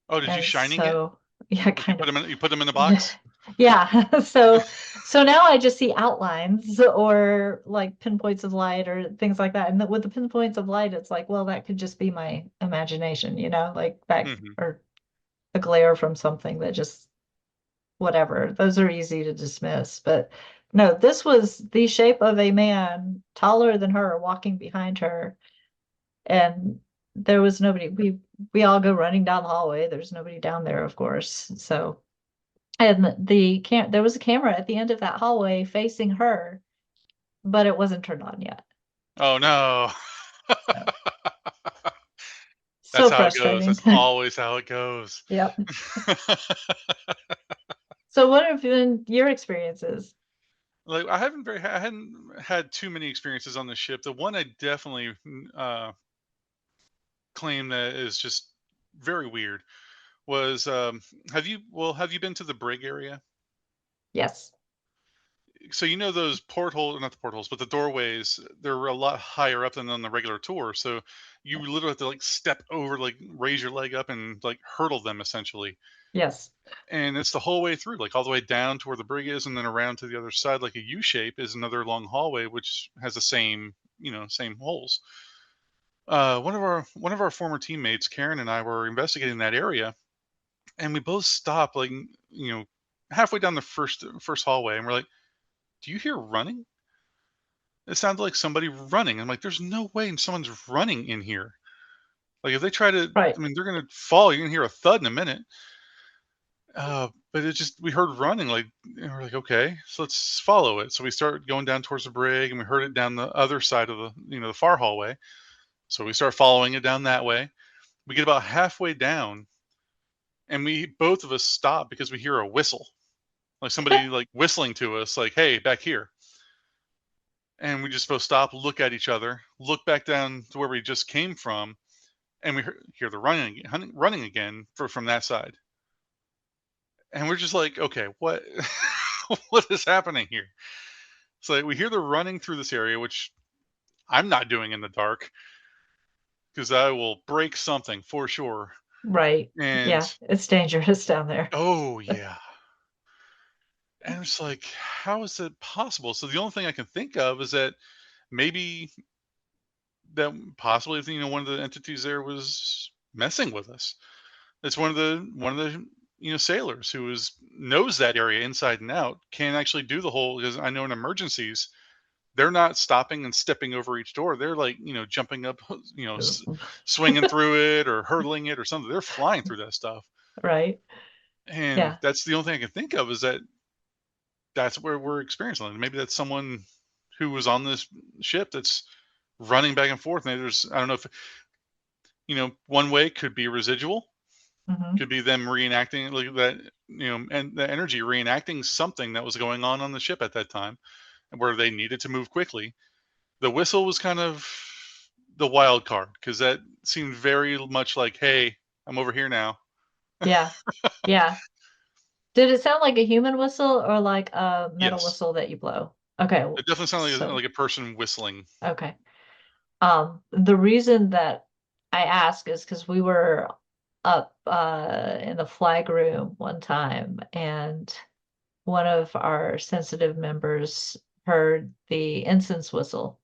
Oh, did you And shining it? so, yeah, Like you kind put of. them in, you put them in a Yeah. box? Yeah. So now I just see outlines or like pinpoints of light or things like that. And with the pinpoints of light, it's like, well, that could just be my imagination, like that Hmm. or a glare from something that just whatever. Those are easy to dismiss. But no, this was the shape of a man taller than her walking behind her. And there was nobody. We all go running down the hallway. There's nobody down there, of course. So and there was a camera at the end of that hallway facing her, but it wasn't turned on yet. Oh no. So That's so how it goes. frustrating. That's always how it goes. Yep. So what have been your experiences? Like I hadn't had too many experiences on the ship. The one I definitely claim that is just very weird was have you been to the brig area? Yes. So you know those porthole not the portholes, but the doorways, they're a lot higher up than on the regular tour. So you literally have to like step over, like raise your leg up and like hurdle them essentially. Yes. And it's the whole way through, like all the way down to where the brig is, and then around to the other side, like a U shape, is another long hallway which has the same, same holes. One of our former teammates, Karen, and I were investigating that area, and we both stopped, like halfway down the first hallway, and we're like, "Do you hear running?" It sounded like somebody running. I'm like, "There's no way someone's running in here. Like if they try to, Right. I mean, they're gonna fall. You're gonna hear a thud in a minute." But it just we heard running, like, and we're like, okay, so let's follow it. So we start going down towards the brig, and we heard it down the other side of the far hallway. So we start following it down that way. We get about halfway down, and we both of us stop because we hear a whistle, like somebody like whistling to us, like, "Hey, back here." And we just both stop, look at each other, look back down to where we just came from, and we hear the running again from that side. And we're just like, okay, what what is happening here? So like, we hear the running through this area, which I'm not doing in the dark because I will break something for sure. Right. And Yeah. It's dangerous down there. oh yeah. And it's like, how is it possible? So the only thing I can think of is that maybe that possibly, one of the entities there was messing with us. It's one of the sailors who knows that area inside and out, can actually do the whole, because I know in emergencies they're not stopping and stepping over each door. They're like, jumping up, swinging through it or hurdling it or something. They're flying through that stuff. Right. And Yeah. that's the only thing I can think of, is that that's where we're experiencing it. Maybe that's someone who was on this ship that's running back and forth. And there's, I don't know if, one way could be residual, Hmm. could be them reenacting like that, and the energy reenacting something that was going on the ship at that time where they needed to move quickly. The whistle was kind of the wild card because that seemed very much like, "Hey, I'm over here now." Yeah. Yeah. Did it sound like a human whistle or like a metal Yes, whistle that you blow? Okay. it definitely sounded like So, a person whistling. okay. The reason that I ask is because we were up in the flag room one time, and one of our sensitive members heard the incense whistle,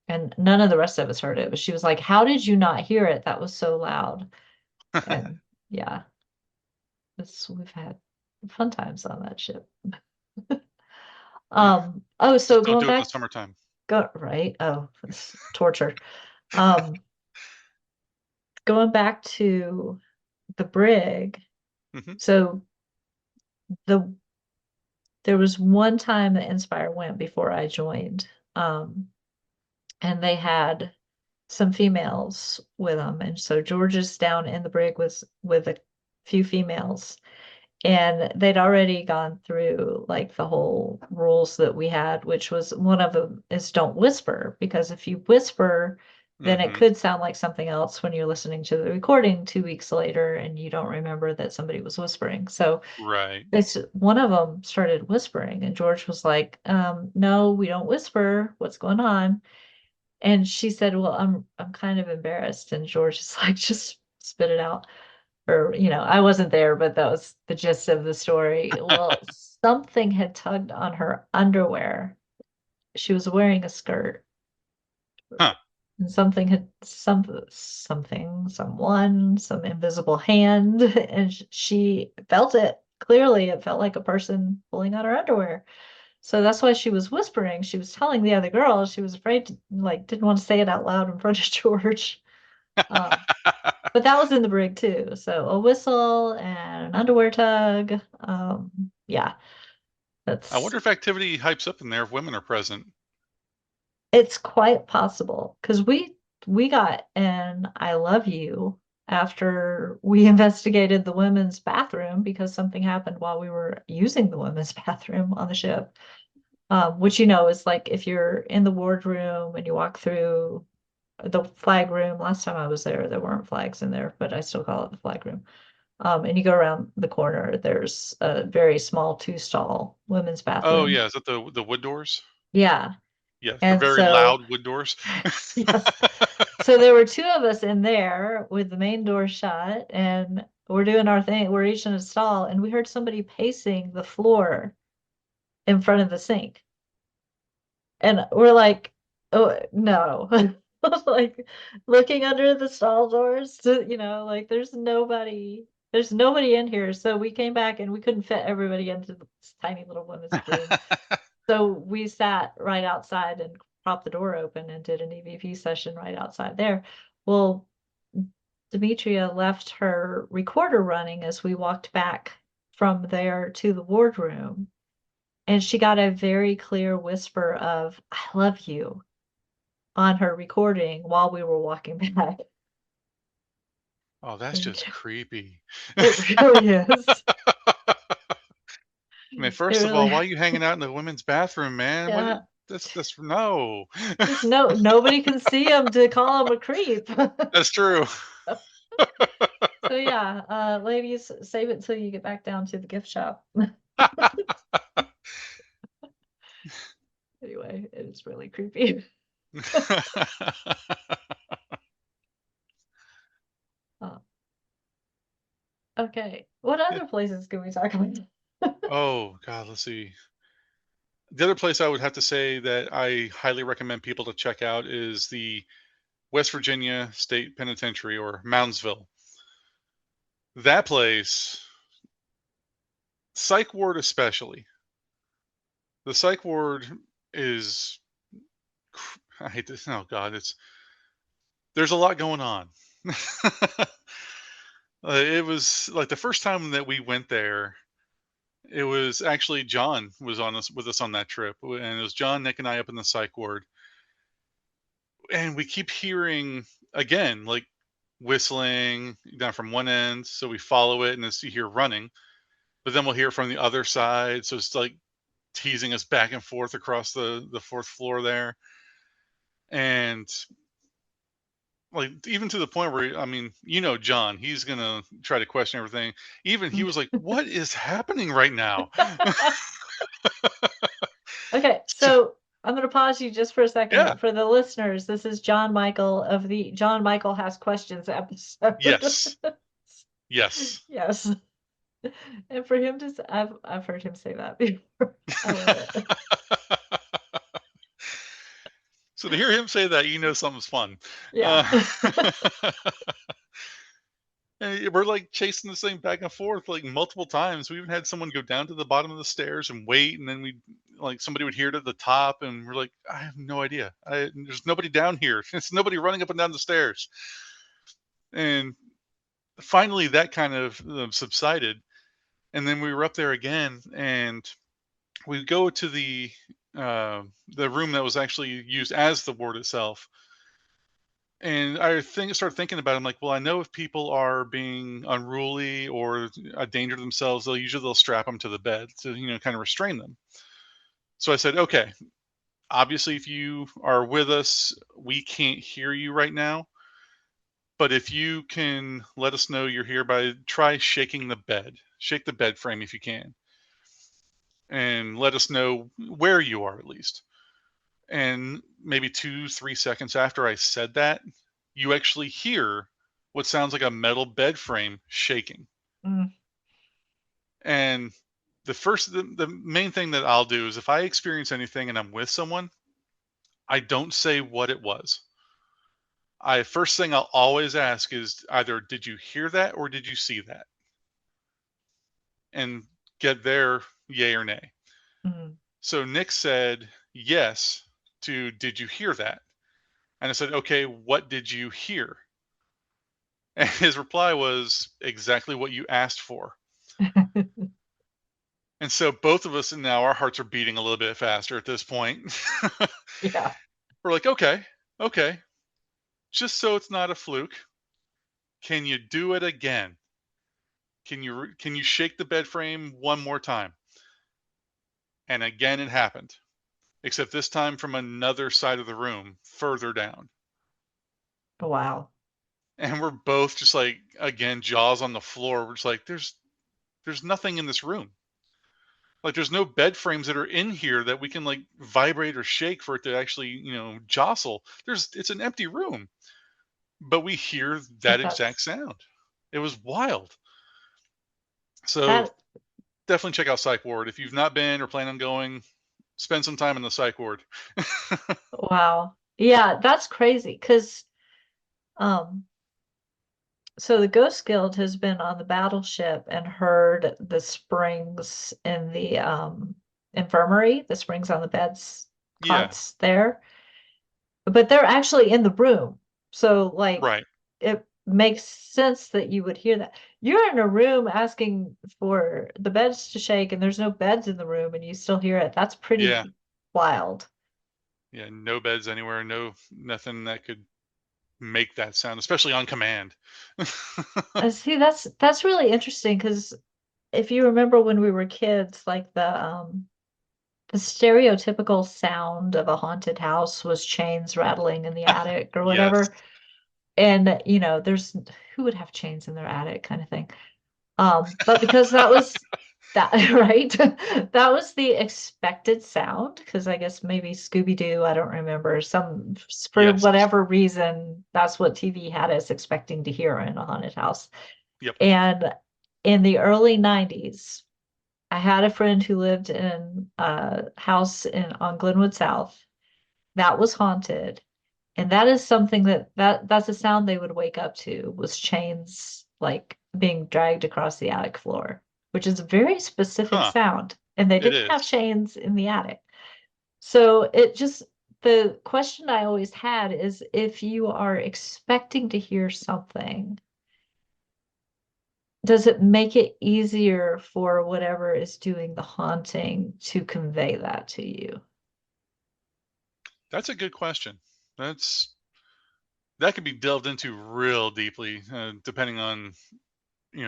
and none of the rest of us heard it. But she was like, "How did you not hear it? That was so loud." And yeah, we've had fun times on that ship. Yeah. Oh, so Just don't going do it in the back, summertime. go right. Oh, it's torture. Um, Going back to the brig. Hmm. So the there was one time that Inspire went before I joined. And they had some females with them. And so George is down in the brig with a few females. And they'd already gone through like the whole rules that we had, which was one of them is don't whisper, because if you whisper, then it Hmm. could sound like something else when you're listening to the recording 2 weeks later and you don't remember that somebody was whispering. So Right. it's one of them started whispering, and George was like, no, we don't whisper. What's going on? And she said, well, I'm kind of embarrassed. And George is like, just spit it out. Or, I wasn't there, but that was the gist of the story. Well, something had tugged on her underwear. She was wearing a skirt. Huh. And something had some invisible hand, and she felt it. Clearly, it felt like a person pulling on her underwear. So that's why she was whispering. She was telling the other girls. She was afraid to, like, didn't want to say it out loud in front of George. Uh, but that was in the brig too. So a whistle and an underwear tug. Yeah, I that's wonder if activity hypes up in there if women are present. it's quite possible because we got an I love you after we investigated the women's bathroom because something happened while we were using the women's bathroom on the ship. Which is like if you're in the wardroom and you walk through the flag room. Last time I was there, there weren't flags in there, but I still call it the flag room. And you go around the corner, there's a very small two-stall women's Oh bathroom. yeah, is that the wood doors? Yeah. Yeah, the And very so, loud wood doors. yes. So there were two of us in there with the main door shut, and we're doing our thing. We're each in a stall, and we heard somebody pacing the floor in front of the sink. And we're like, oh no. Like looking under the stall doors like there's nobody in here. So we came back and we couldn't fit everybody into this tiny little women's room. So we sat right outside and propped the door open and did an EVP session right outside there. Well, Demetria left her recorder running as we walked back from there to the wardroom, and she got a very clear whisper of "I love you" on her recording while we were walking back. Oh, that's And just creepy. it really is. I mean, It first of all, really, why are you hanging out in the women's bathroom, man? What? yeah. That's no. Just nobody can see him to call him a creep. That's true. So yeah, ladies, save it till you get back down to the gift shop. Anyway, it is really creepy. Uh, okay, what Yeah. other places can we talk about? Oh God, let's see. The other place I would have to say that I highly recommend people to check out is the West Virginia State Penitentiary, or Moundsville. That place, psych ward especially. The psych ward is, I hate this. Oh God, there's a lot going on. It was like the first time that we went there. It was actually John was on us with us on that trip, and it was John, Nick, and I up in the psych ward, and we keep hearing again like whistling down from one end, so we follow it, and it's you hear running, but then we'll hear from the other side, so it's like teasing us back and forth across the fourth floor there, and like even to the point where I mean, John, he's gonna try to question everything. Even he was like, "What is happening right now?" Okay, So, so I'm going to pause you just for a yeah. second. For the listeners, this is John Michael of the John Michael Has Questions episode. Yes. Yes. Yes. And for him to I've heard him say that before. I love it. So to hear him say that, you know something's fun. Yeah. Uh, and we're like chasing this thing back and forth like multiple times. We even had someone go down to the bottom of the stairs and wait, and then we like somebody would hear it at the top, and we're like, I have no idea. There's nobody down here. There's nobody running up and down the stairs. And finally, that kind of subsided, and then we were up there again, and we go to the room that was actually used as the ward itself. And start thinking about it. I'm like, well, I know if people are being unruly or a danger to themselves, they'll strap them to the bed to kind of restrain them. So I said, okay, obviously, if you are with us, we can't hear you right now. But if you can let us know you're here by try shaking the bed, shake the bed frame if you can, and let us know where you are at least. And maybe 2, 3 seconds after I said that, you actually hear what sounds like a metal bed frame shaking. Mm, And the main thing that I'll do is if I experience anything and I'm with someone, I don't say what it was. I first thing I'll always ask is either did you hear that or did you see that? And get their yay or nay. mm. So Nick said yes to did you hear that? And I said, okay, what did you hear? And his reply was exactly what you asked for. And so both of us now our hearts are beating a little bit faster at this point. Yeah. We're like, okay, okay, just so it's not a fluke, can you do it again? Can you shake the bed frame one more time? And again it happened, except this time from another side of the room, further down. Wow. And we're both just like again jaws on the floor. We're just like there's nothing in this room. Like there's no bed frames that are in here that we can like vibrate or shake for it to actually, jostle. It's an empty room, but we hear that exact That's sound. It was wild. So that definitely check out Psych Ward. If you've not been or plan on going, spend some time in the Psych Ward. wow. Yeah, that's crazy. Cause um so the Ghost Guild has been on the battleship and heard the springs in the infirmary, the springs on the beds, Yeah, cots there, but they're actually in the room. So like right. it makes sense that you would hear that. You're in a room asking for the beds to shake and there's no beds in the room and you still hear it. That's Yeah. pretty wild. Yeah, no beds anywhere, no nothing that could make that sound, especially on command. See, that's really interesting because if you remember when we were kids, like the stereotypical sound of a haunted house was chains rattling in the attic or Yes. whatever. And there's who would have chains in their attic kind of thing. But because that was that right, that was the expected sound. Because I guess maybe Scooby-Doo, I don't remember, for Yes. whatever reason, that's what TV had us expecting to hear in a haunted house. Yep. And in the early 90s, I had a friend who lived in a house on Glenwood South that was haunted. And that is something that's a sound they would wake up to was chains like being dragged across the attic floor, which is a very specific Huh. sound. And they It didn't have is. chains in the attic. So the question I always had is if you are expecting to hear something, does it make it easier for whatever is doing the haunting to convey that to you? That's a good question. That could be delved into real deeply, depending on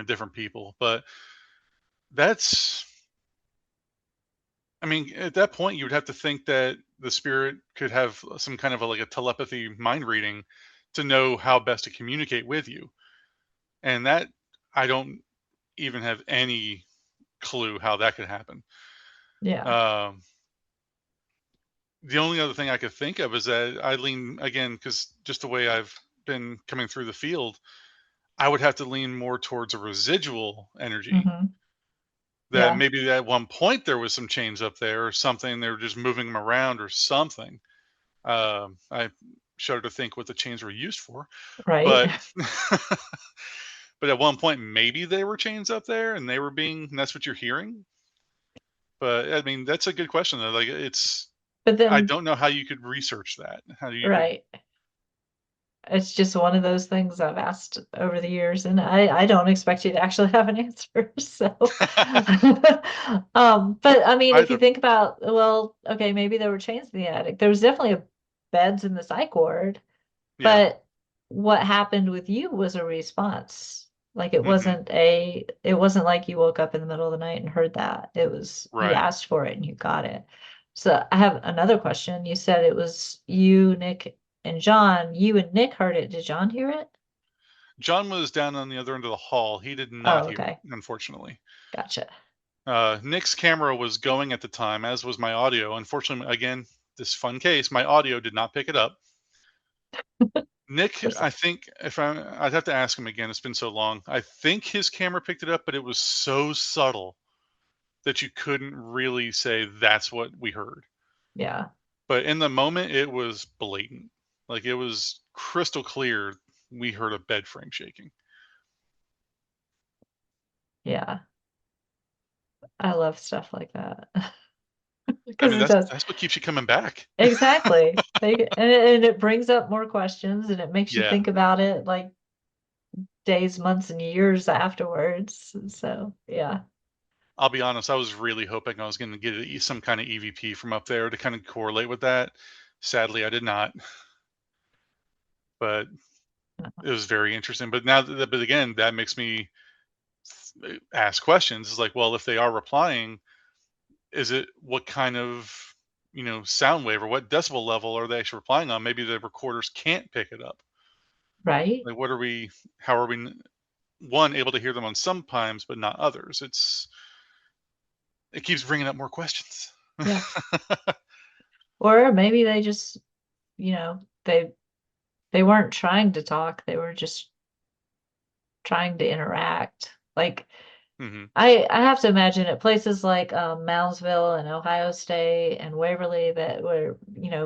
different people. But that's, I mean, at that point, you would have to think that the spirit could have some kind of like a telepathy mind reading to know how best to communicate with you, and that I don't even have any clue how that could happen. Yeah. Um, the only other thing I could think of is that I lean again because just the way I've been coming through the field, I would have to lean more towards a residual energy. Hmm. that Yeah. maybe at one point there was some chains up there or something. They were just moving them around or something. I shudder to think what the chains were used for, Right. but but at one point maybe they were chains up there and they were being and that's what you're hearing. But I mean, that's a good question though. Like it's But I then, don't know how you could research that. How you could right. It's just one of those things I've asked over the years, and I don't expect you to actually have an answer. So, but I mean, if you either. think about, well, okay, maybe there were chains in the attic. There was definitely beds in the psych ward, Yeah. but what happened with you was a response. Like Mhm. it wasn't like you woke up in the middle of the night and heard that. It was you Right. asked for it and you got it. So I have another question. You said it was you, Nick, and John. You and Nick heard it. Did John hear it? John was down on the other end of the hall. He did not Oh, hear it, okay. unfortunately. Gotcha. Nick's camera was going at the time, as was my audio. Unfortunately, again, this fun case, my audio did not pick it up. Nick, There's I think if I'd have to ask him again. It's been so long. I think his camera picked it up, but it was so subtle that you couldn't really say that's what we heard. yeah, But in the moment, it was blatant. Like it was crystal clear. We heard a bed frame shaking. yeah. I love stuff like that I because mean, it does. that's what keeps you coming back. Exactly. And it brings up more questions and it makes you Yeah. think about it like days, months, and years afterwards. So, yeah. I'll be honest, I was really hoping I was gonna get some kinda EVP from up there to kinda correlate with that. Sadly, I did not, but it was very interesting. But now that but again, that makes me ask questions. It's like, well, if they are replying, is it what kind of, sound wave or what decibel level are they actually replying on? Maybe the recorders can't pick it up. Right? Like, how are we, 1, able to hear them on some times, but not others? It keeps bringing up more questions. Yeah. Or maybe they just, you know, they weren't trying to talk, they were just trying to interact. Like Mhm. I have to imagine at places like Moundsville and Ohio State and Waverly that where,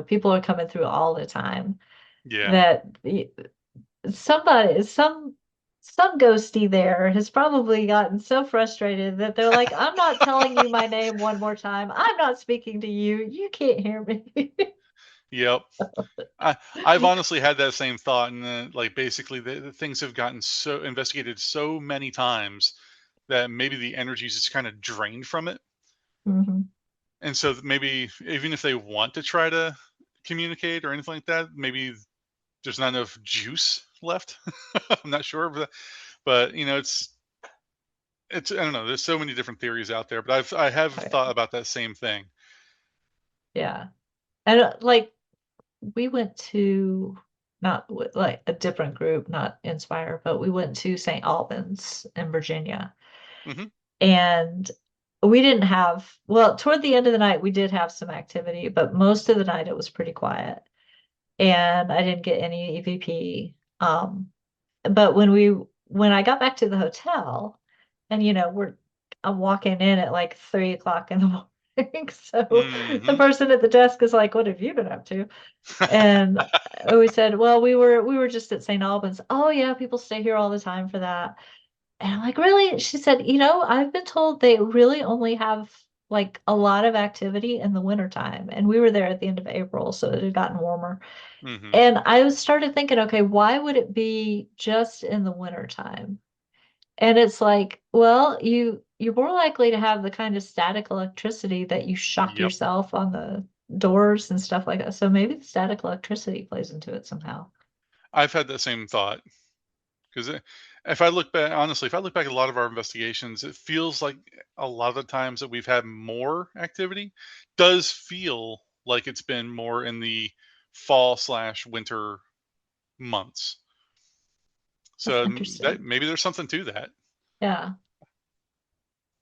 people are coming through all the time Yeah. that somebody some ghosty there has probably gotten so frustrated that they're like, I'm not telling you my name one more time. I'm not speaking to you. You can't hear me. Yep. I've honestly had that same thought, and then, like, basically, the things have gotten so investigated so many times that maybe the energy is just kinda drained from it, Mhm. and so maybe even if they want to try to communicate or anything like that, maybe there's not enough juice left. I'm not sure, but, it's I don't know, there's so many different theories out there, but I have Oh, thought yeah. about that same thing. Yeah. And like we went to not like a different group, not Inspire, but we went to St. Albans in Virginia. Mhm. And we didn't have, well, toward the end of the night, we did have some activity, but most of the night it was pretty quiet. And I didn't get any EVP. But when I got back to the hotel, and I'm walking in at like 3 o'clock in the morning. So the Mhm. person at the desk is like, "What have you been up to?" And we said, "Well, we were just at St. Albans." Oh yeah, people stay here all the time for that. And I'm like, "Really?" She said, I've been told they really only have like a lot of activity in the wintertime." And we were there at the end of April, so it had gotten warmer. Mhm. And I started thinking, okay, why would it be just in the wintertime? And it's like, well, you're more likely to have the kind of static electricity that you shock Yep. yourself on the doors and stuff like that. So maybe the static electricity plays into it somehow. I've had that same thought. 'Cause, if I look back honestly, if I look back at a lot of our investigations, it feels like a lot of the times that we've had more activity does feel like it's been more in the fall/winter months. That's So, that interesting. maybe there's something to that. Yeah.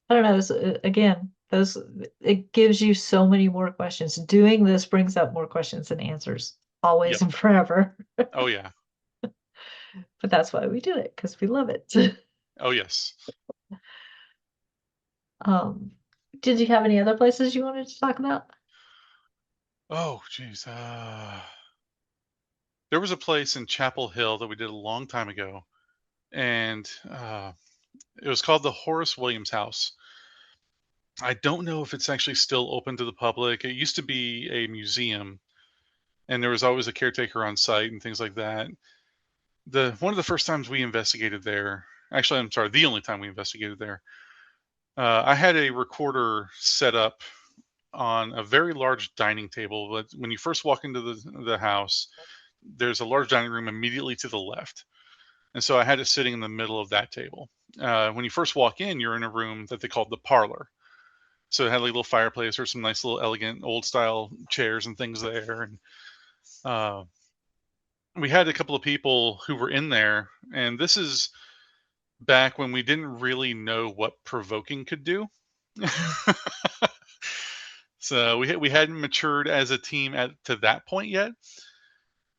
I don't know. Again, those it gives you so many more questions. Doing this brings up more questions than answers, Yep. always and forever. Oh, yeah. But that's why we do it, because we love it. Oh, yes. Um, did you have any other places you wanted to talk about? Oh, geez. There was a place in Chapel Hill that we did a long time ago, and it was called the Horace Williams House. I don't know if it's actually still open to the public. It used to be a museum, and there was always a caretaker on site and things like that. The one of the first times we investigated there, actually, I'm sorry, the only time we investigated there, I had a recorder set up on a very large dining table. But when you first walk into the house, there's a large dining room immediately to the left, and so I had it sitting in the middle of that table. When you first walk in, you're in a room that they called the parlor. So it had like a little fireplace or some nice little elegant old style chairs and things there. And uh, we had a couple of people who were in there, and this is back when we didn't really know what provoking could do. So we hadn't matured as a team at to that point yet.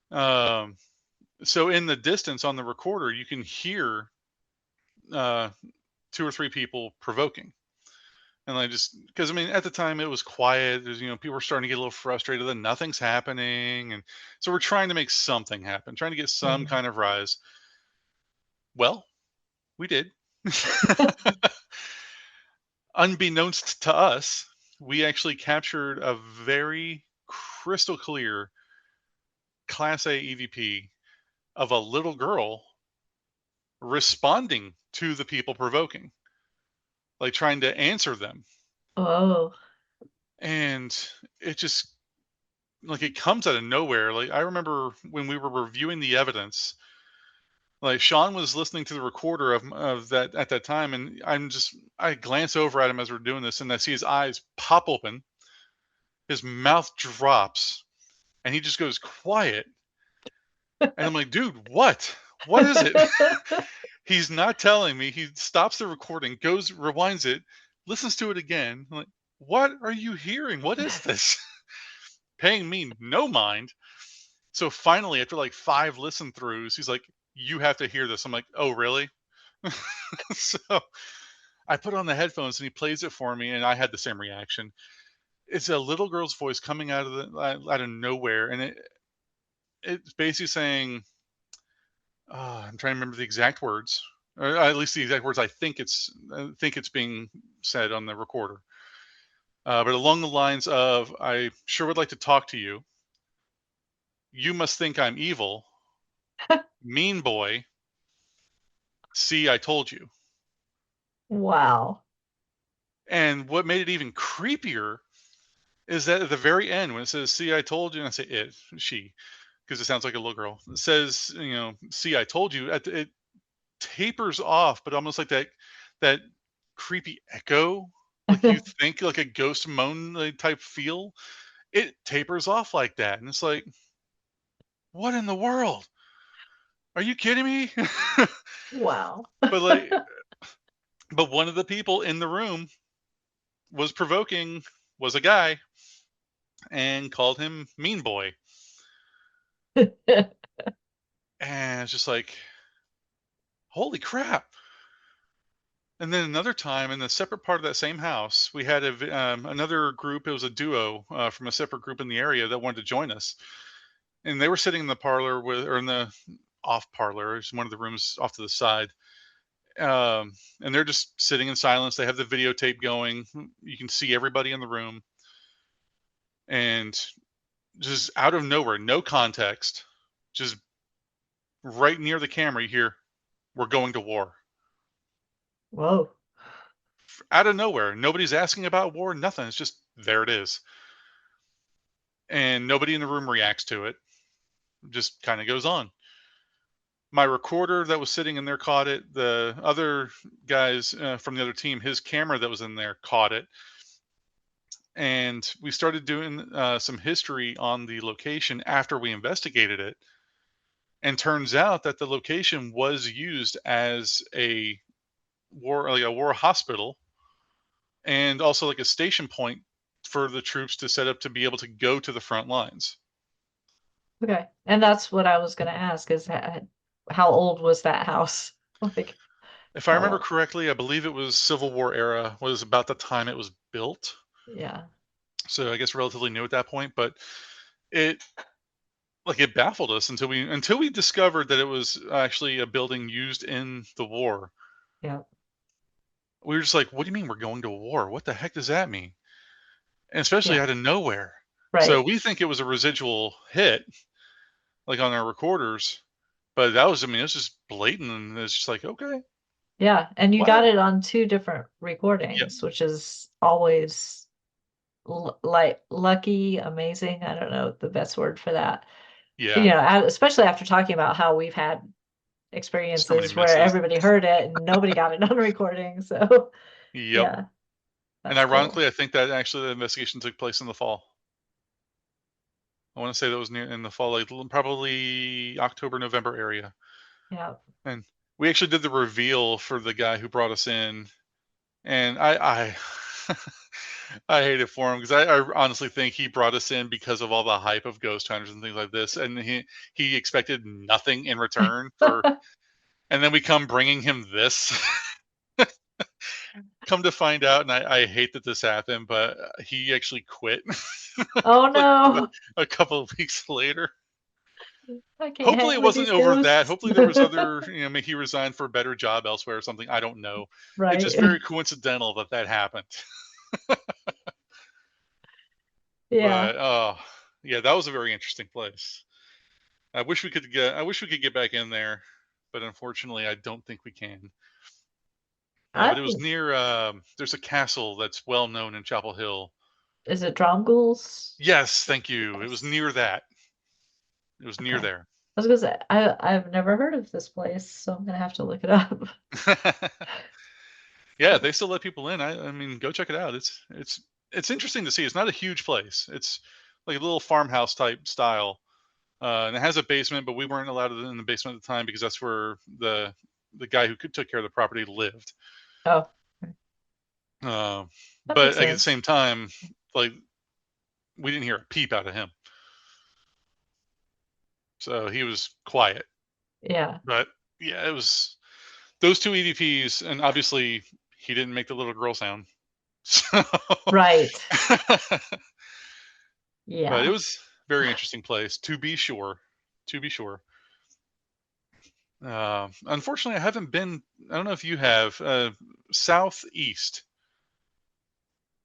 Um, so in the distance on the recorder, you can hear uh, two or three people provoking. And I just because I mean at the time it was quiet. There's people were starting to get a little frustrated that nothing's happening, and so we're trying to make something happen, trying to get some Mhm. kind of rise. Well, we did. Unbeknownst to us, we actually captured a very crystal clear Class A EVP of a little girl responding to the people provoking, like trying to answer them. Oh, And it just like it comes out of nowhere. Like I remember when we were reviewing the evidence, like Sean was listening to the recorder of that at that time, and I glance over at him as we're doing this, and I see his eyes pop open, his mouth drops, and he just goes quiet. And I'm like, dude, what? What is it? He's not telling me. He stops the recording, goes, rewinds it, listens to it again. I'm like, what are you hearing? What is this? Paying me no mind. So finally, after like 5 listen throughs, he's like, "You have to hear this." I'm like, "Oh, really?" So I put on the headphones and he plays it for me, and I had the same reaction. It's a little girl's voice coming out of nowhere, and it's basically saying, I'm trying to remember the exact words, or at least the exact words I think it's being said on the recorder. But along the lines of, "I sure would like to talk to you. You must think I'm evil, mean boy. See, I told you." wow. And what made it even creepier is that at the very end, when it says, "See, I told you," and I say it, she, because it sounds like a little girl, it says, "See, I told you," it tapers off, but almost like that creepy echo, like you think like a ghost moan like, type feel. It tapers off like that. And it's like, what in the world? Are you kidding me? Wow. but like, but one of the people in the room was provoking, was a guy, and called him Mean Boy. And it's just like, holy crap. And then another time in a separate part of that same house, we had another group. It was a duo from a separate group in the area that wanted to join us. And they were sitting in the parlor or in the off parlor, it's one of the rooms off to the side. And they're just sitting in silence. They have the videotape going. You can see everybody in the room. And just out of nowhere, no context, just right near the camera, you hear, "We're going to war." Whoa. Out of nowhere. Nobody's asking about war, nothing. It's just there it is. And nobody in the room reacts to it. Just kind of goes on. My recorder that was sitting in there caught it. The other guys from the other team, his camera that was in there caught it. And we started doing some history on the location after we investigated it. And turns out that the location was used as a war hospital, and also like a station point for the troops to set up to be able to go to the front lines. Okay. And that's what I was gonna ask is how old was that house? Like, If I How remember long? correctly, I believe it was Civil War era was about the time it was built. Yeah. So I guess relatively new at that point, but it it baffled us until we discovered that it was actually a building used in the war. Yeah. We were just like, "What do you mean we're going to war? What the heck does that mean?" And especially Yeah. out of nowhere. So Right. we think it was a residual hit, like on our recorders, but that was, I mean, it was just blatant, and it's just like, okay, Yeah. And you got wow, it on two different yeah, recordings, which is always like lucky, amazing. I don't know the best word for that. yeah, Especially after talking about how we've had so many experiences where misses. everybody heard it and nobody got it on recording. So, Yep. yeah, And that's cool. ironically, I think that actually the investigation took place in the fall. I want to say that was near in the fall, like probably October, November area. Yeah. And we actually did the reveal for the guy who brought us in, and I I hate it for him because I honestly think he brought us in because of all the hype of ghost hunters and things like this, and he expected nothing in return for, and then we come bringing him this. Come to find out, and I hate that this happened, but he actually quit Oh like no, a couple of weeks later. I can't Hopefully, hang it with wasn't these over that. ghosts. Hopefully, there was other, maybe he resigned for a better job elsewhere or something. I don't know. It's just Right. very coincidental that that happened. Yeah. But yeah, that was a very interesting place. I wish we could get back in there, but unfortunately, I don't think we can. I But it was near. There's a castle that's well known in Chapel Hill. Is it Dromgools? Yes, thank you. It was Yes. near that. It was near Okay. there. I was gonna say I've never heard of this place, so I'm gonna have to look it up. Yeah, So they still let people in. I mean, go check it out. It's interesting to see. It's not a huge place. It's like a little farmhouse type style, and it has a basement. But we weren't allowed in the basement at the time because that's where the guy who took care of the property lived. oh, okay. That But makes like, at the sense. same time, like we didn't hear a peep out of him, so he was quiet. Yeah. But yeah, it was those two EVPs, and obviously he didn't make the little girl sound. So, Right. but it Yeah. was very interesting place to be sure. To be sure. Unfortunately, I haven't been. I don't know if you have. Southeast.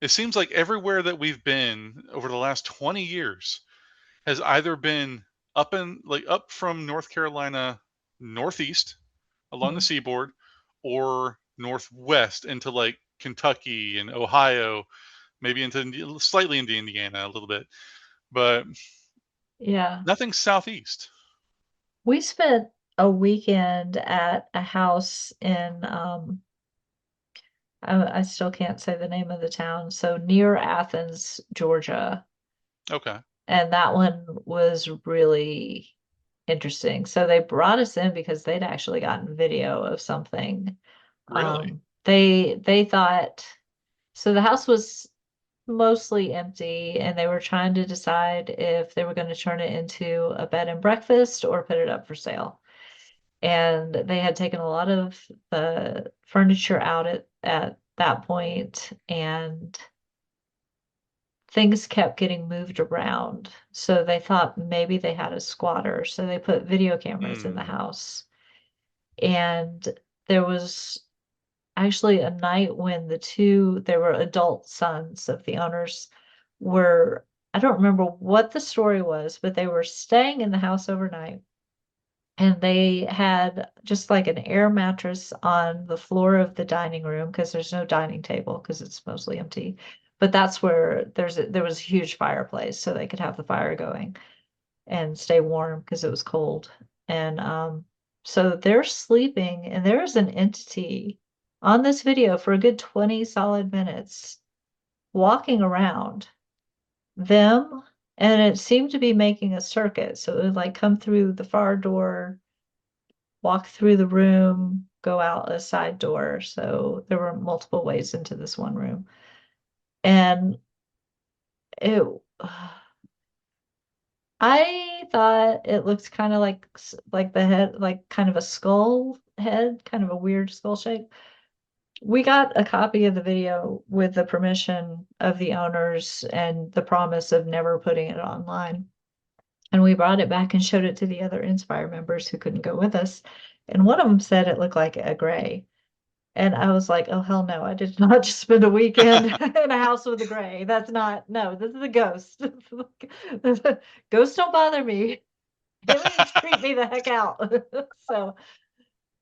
It seems like everywhere that we've been over the last 20 years has either been up from North Carolina northeast along the Mhm. seaboard, or northwest into like Kentucky and Ohio, maybe slightly into Indiana a little bit, but Yeah. nothing southeast. We spent a weekend at a house in I still can't say the name of the town, so near Athens, Georgia. Okay, And that one was really interesting. So they brought us in because they'd actually gotten video of something. really? They thought so the house was mostly empty and they were trying to decide if they were going to turn it into a bed and breakfast or put it up for sale. And they had taken a lot of the furniture out at that point, and things kept getting moved around. So they thought maybe they had a squatter. So they put video cameras in the Hmm. house. And there was actually a night when they were adult sons of the owners, were, I don't remember what the story was, but they were staying in the house overnight. And they had just like an air mattress on the floor of the dining room because there's no dining table because it's mostly empty. But that's where there was a huge fireplace so they could have the fire going and stay warm because it was cold. And so they're sleeping and there is an entity on this video for a good 20 solid minutes walking around them, and it seemed to be making a circuit. So it would like come through the far door, walk through the room, go out a side door. So there were multiple ways into this one room. And it I thought it looked kind of like the head, like kind of a skull head, kind of a weird skull shape. We got a copy of the video with the permission of the owners and the promise of never putting it online. And we brought it back and showed it to the other Inspire members who couldn't go with us. And one of them said it looked like a gray. And I was like, oh, hell no, I did not just spend a weekend in a house with a gray. That's not, no, this is a ghost. Ghosts don't bother me. Aliens creep me the heck out. So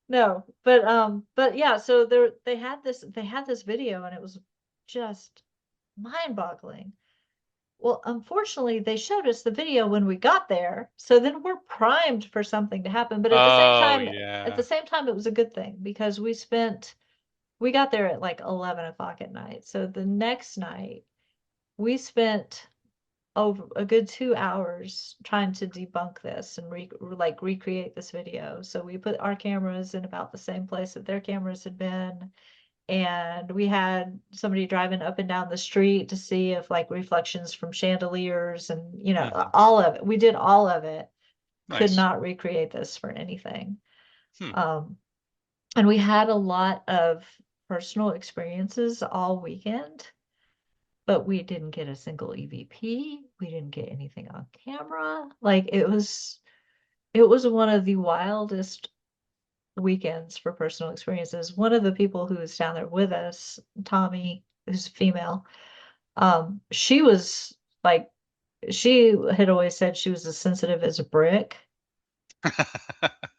no, but yeah, so they had this video and it was just mind-boggling. Well, unfortunately, they showed us the video when we got there, so then we're primed for something to happen. But Oh, at the yeah. same time, it was a good thing because we got there at like 11 o'clock at night. So the next night, we spent over a good 2 hours trying to debunk this and recreate this video. So we put our cameras in about the same place that their cameras had been, and we had somebody driving up and down the street to see if like reflections from chandeliers and Mhm. all of it. We did all of it. Could Nice. not recreate this for anything. Hmm. Um, and we had a lot of personal experiences all weekend, but we didn't get a single EVP. We didn't get anything on camera. Like it was one of the wildest weekends for personal experiences. One of the people who was down there with us, Tommy, who's female, she was like, she had always said she was as sensitive as a brick.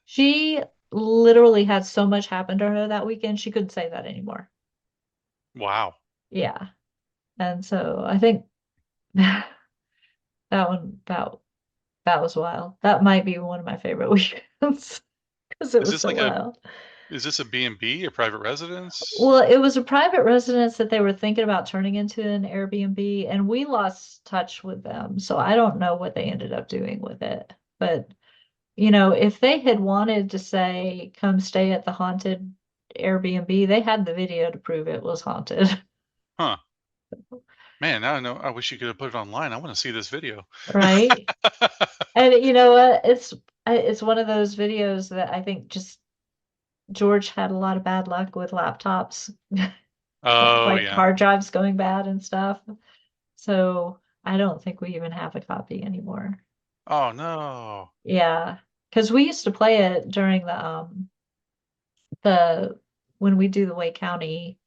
She literally had so much happen to her that weekend, she couldn't say that anymore. Wow. Yeah. And so I think that one, that was wild. That might be one of my favorite weekends because it Is was this so like a wild. is this a B&B, a private residence? Well, it was a private residence that they were thinking about turning into an Airbnb, and we lost touch with them. So I don't know what they ended up doing with it. But, if they had wanted to say, come stay at the haunted Airbnb, they had the video to prove it was haunted, Huh. Man, now I know I wish you could have put it online. I wanna see this video. right? And you know what? It's one of those videos that I think just George had a lot of bad luck with laptops, Oh, like yeah. hard drives going bad and stuff. So I don't think we even have a copy anymore. Oh, no. Yeah, because we used to play it during the when we do the Wake County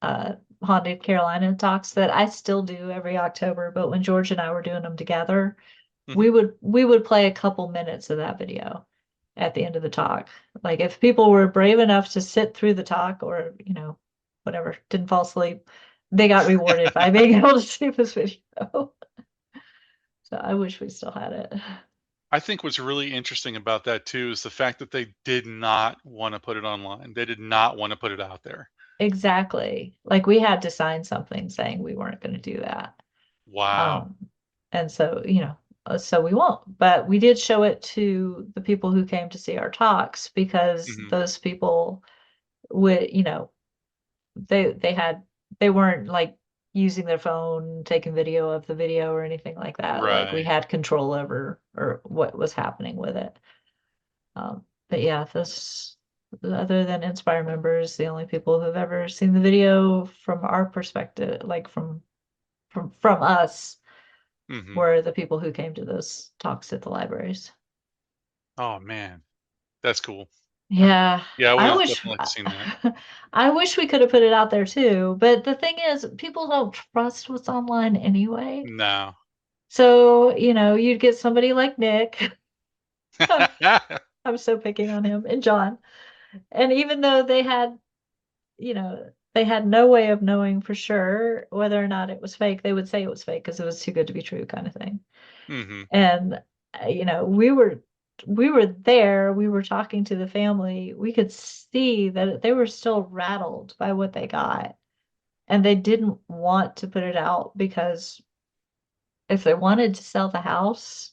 uh Haunted Carolina talks that I still do every October, but when George and I were doing them together, we Mhm. would we would play a couple minutes of that video at the end of the talk. Like if people were brave enough to sit through the talk or, whatever, didn't fall asleep, they got rewarded by being able to see this video. So I wish we still had it. I think what's really interesting about that too is the fact that they did not wanna put it online. They did not wanna put it out there. Exactly. Like we had to sign something saying we weren't going to do that. Wow. Um, and so, so we won't. But we did show it to the people who came to see our talks because Mhm. those people would, they had they weren't like using their phone, taking video of the video or anything like that. Like we Right. had control over or what was happening with it. But yeah, this other than Inspire members, the only people who've ever seen the video from our perspective, like from us, Mhm. were the people who came to those talks at the libraries. Oh, man. That's cool. Yeah, Yeah, I would I have wish definitely liked to seen that. I wish we could have put it out there too, but the thing is, people don't trust what's online anyway. No. So, you'd get somebody like Nick. I'm so picking on him and John. And even though they had no way of knowing for sure whether or not it was fake, they would say it was fake because it was too good to be true kind of thing. Mhm. And we were there, we were talking to the family. We could see that they were still rattled by what they got. And they didn't want to put it out because if they wanted to sell the house,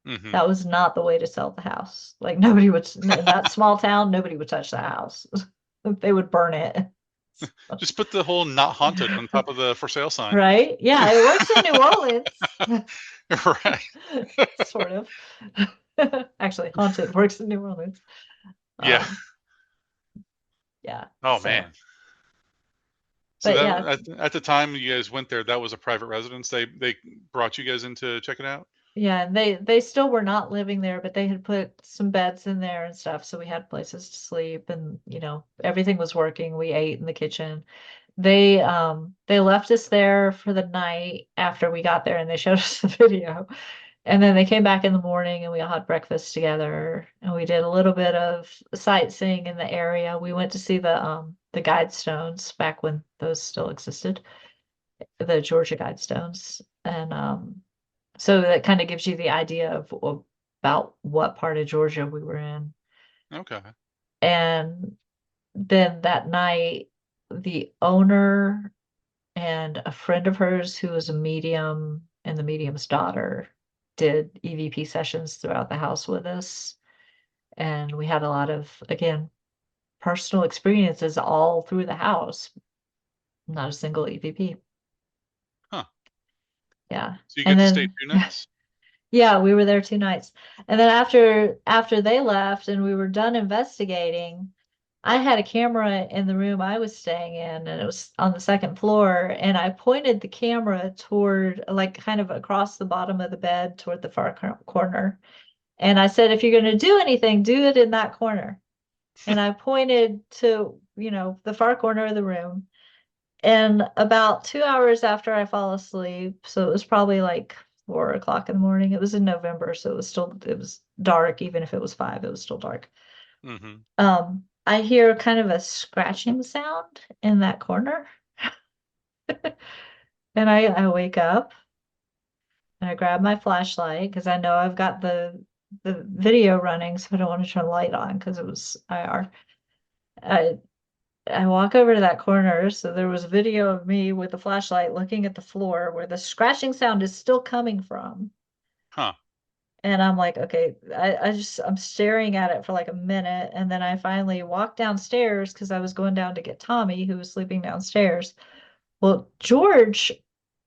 Mhm. that was not the way to sell the house. Like nobody would in that small town, nobody would touch the house. They would burn it. Just put the whole "not haunted" on top of the for sale sign. Right? Yeah, it works in New Orleans. Right. Sort of. Actually, haunted works in New Orleans. Yeah. Um, yeah. Oh, So, man. So but that yeah, at the time you guys went there, that was a private residence? They brought you guys in to check it out? yeah, and they still were not living there, but they had put some beds in there and stuff, so we had places to sleep, and everything was working. We ate in the kitchen. They left us there for the night after we got there, and they showed us the video. And then they came back in the morning and we all had breakfast together, and we did a little bit of sightseeing in the area. We went to see the guidestones back when those still existed, the Georgia guidestones. And so that kind of gives you the idea of about what part of Georgia we were in. Okay. And then that night, the owner and a friend of hers who was a medium and the medium's daughter did EVP sessions throughout the house with us. And we had a lot of, again, personal experiences all through the house, not a single EVP. Huh. Yeah. So you And get to stay then 2 nights? yeah, we were there 2 nights. And then after they left and we were done investigating, I had a camera in the room I was staying in, and it was on the second floor, and I pointed the camera toward, like, kind of across the bottom of the bed toward the far corner. And I said, if you're going to do anything, do it in that corner. And I pointed to, the far corner of the room. And about 2 hours after I fall asleep, so it was probably like 4 o'clock in the morning. It was in November, so it was dark. Even if it was 5, it was still dark. Mhm. I hear kind of a scratching sound in that corner. And I wake up and I grab my flashlight because I know I've got the video running, so I don't want to turn the light on because it was IR. I I walk over to that corner, so there was a video of me with the flashlight looking at the floor where the scratching sound is still coming from. Huh. And I'm like, okay, I'm staring at it for like a minute, and then I finally walk downstairs because I was going down to get Tommy, who was sleeping downstairs. Well, George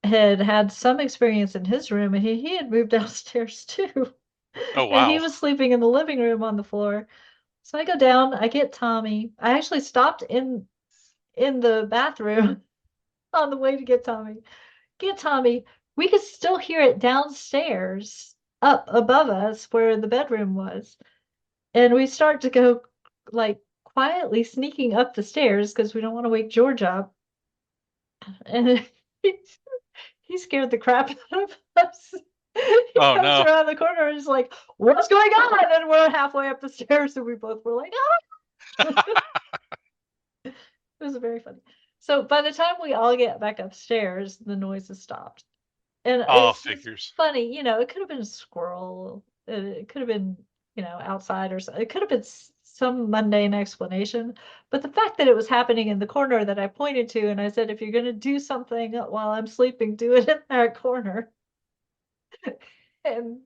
had some experience in his room, and he had moved downstairs too. Oh, And he wow. was sleeping in the living room on the floor. So I go down, I get Tommy. I actually stopped in the bathroom on the way to get Tommy. Get Tommy. We could still hear it downstairs, up above us where the bedroom was. And we start to go, like, quietly sneaking up the stairs because we don't want to wake George up. And he scared the crap out of us. He Oh, comes no. around the corner and is like, "What's going on?" And we're halfway up the stairs, and we both were like, "Ah!" It was very funny. So by the time we all get back upstairs, the noise has stopped. And Oh, it's just figures. funny, it could have been a squirrel. It could have been, outside, or it could have been some mundane explanation. But the fact that it was happening in the corner that I pointed to, and I said, if you're going to do something while I'm sleeping, do it in that corner. And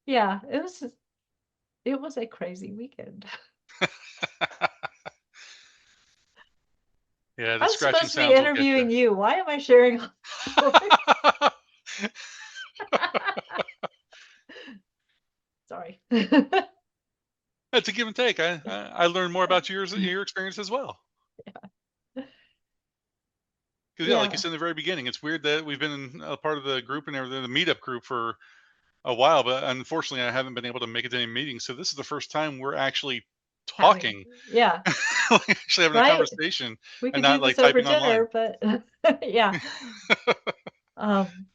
yeah, it was a crazy weekend. Yeah, the I'm scratching supposed to be sounds will get you. interviewing you. Why am I sharing all these stories? Sorry. It's a give and take. I learned more about your experience as well. 'Cause, yeah, like you Yeah, said in the very beginning, it's weird that we've been a part of the group and everything, the meetup group for a while, but unfortunately, I haven't been able to make it to any meetings. So this is the first time we're actually having, talking, yeah, like actually having a right. conversation We and could do not like this over typing online. dinner, but yeah. Um,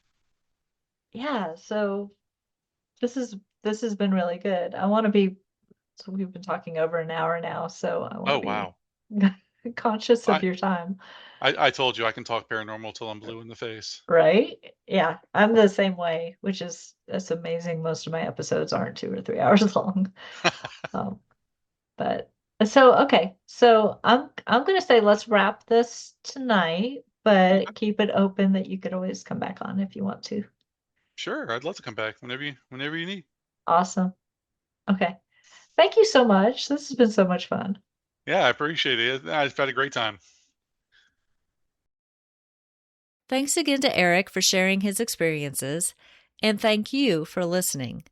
yeah, so this has been really good. I want to be so we've been talking over an hour now, so I want Oh, to be wow. conscious of I your time, I told you I can talk paranormal till I'm blue in the face. right? Yeah, I'm the same way, which is it's amazing. Most of my episodes aren't 2 or 3 hours long. Um, but so okay, so I'm gonna say let's wrap this tonight, Okay. but keep it open that you could always come back on if you want to. Sure, I'd love to come back whenever you need. Awesome. Okay. Thank you so much. This has been so much fun. Yeah, I appreciate it. I've had a great time. Thanks again to Eric for sharing his experiences. And thank you for listening.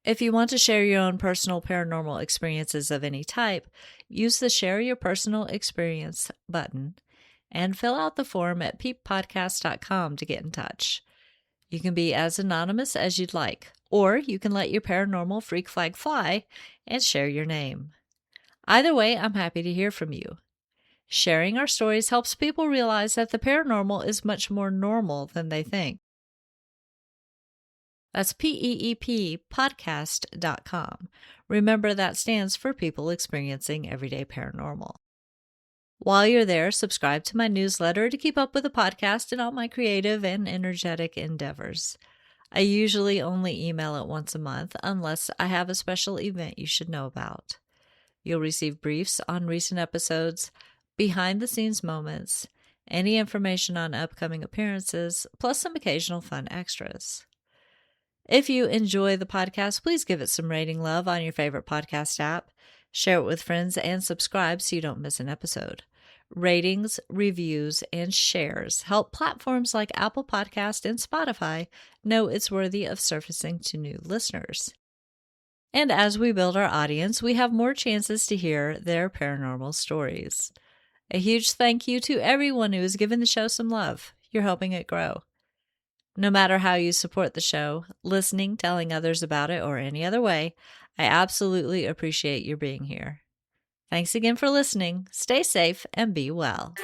If you want to share your own personal paranormal experiences of any type, use the Share Your Personal Experience button and fill out the form at peeppodcast.com to get in touch. You can be as anonymous as you'd like, or you can let your paranormal freak flag fly and share your name. Either way, I'm happy to hear from you. Sharing our stories helps people realize that the paranormal is much more normal than they think. That's PEEP podcast.com. Remember, that stands for People Experiencing Everyday Paranormal. While you're there, subscribe to my newsletter to keep up with the podcast and all my creative and energetic endeavors. I usually only email it once a month unless I have a special event you should know about. You'll receive briefs on recent episodes, behind-the-scenes moments, any information on upcoming appearances, plus some occasional fun extras. If you enjoy the podcast, please give it some rating love on your favorite podcast app. Share it with friends and subscribe so you don't miss an episode. Ratings, reviews, and shares help platforms like Apple Podcast and Spotify know it's worthy of surfacing to new listeners. And as we build our audience, we have more chances to hear their paranormal stories. A huge thank you to everyone who has given the show some love. You're helping it grow. No matter how you support the show, listening, telling others about it, or any other way, I absolutely appreciate your being here. Thanks again for listening. Stay safe and be well.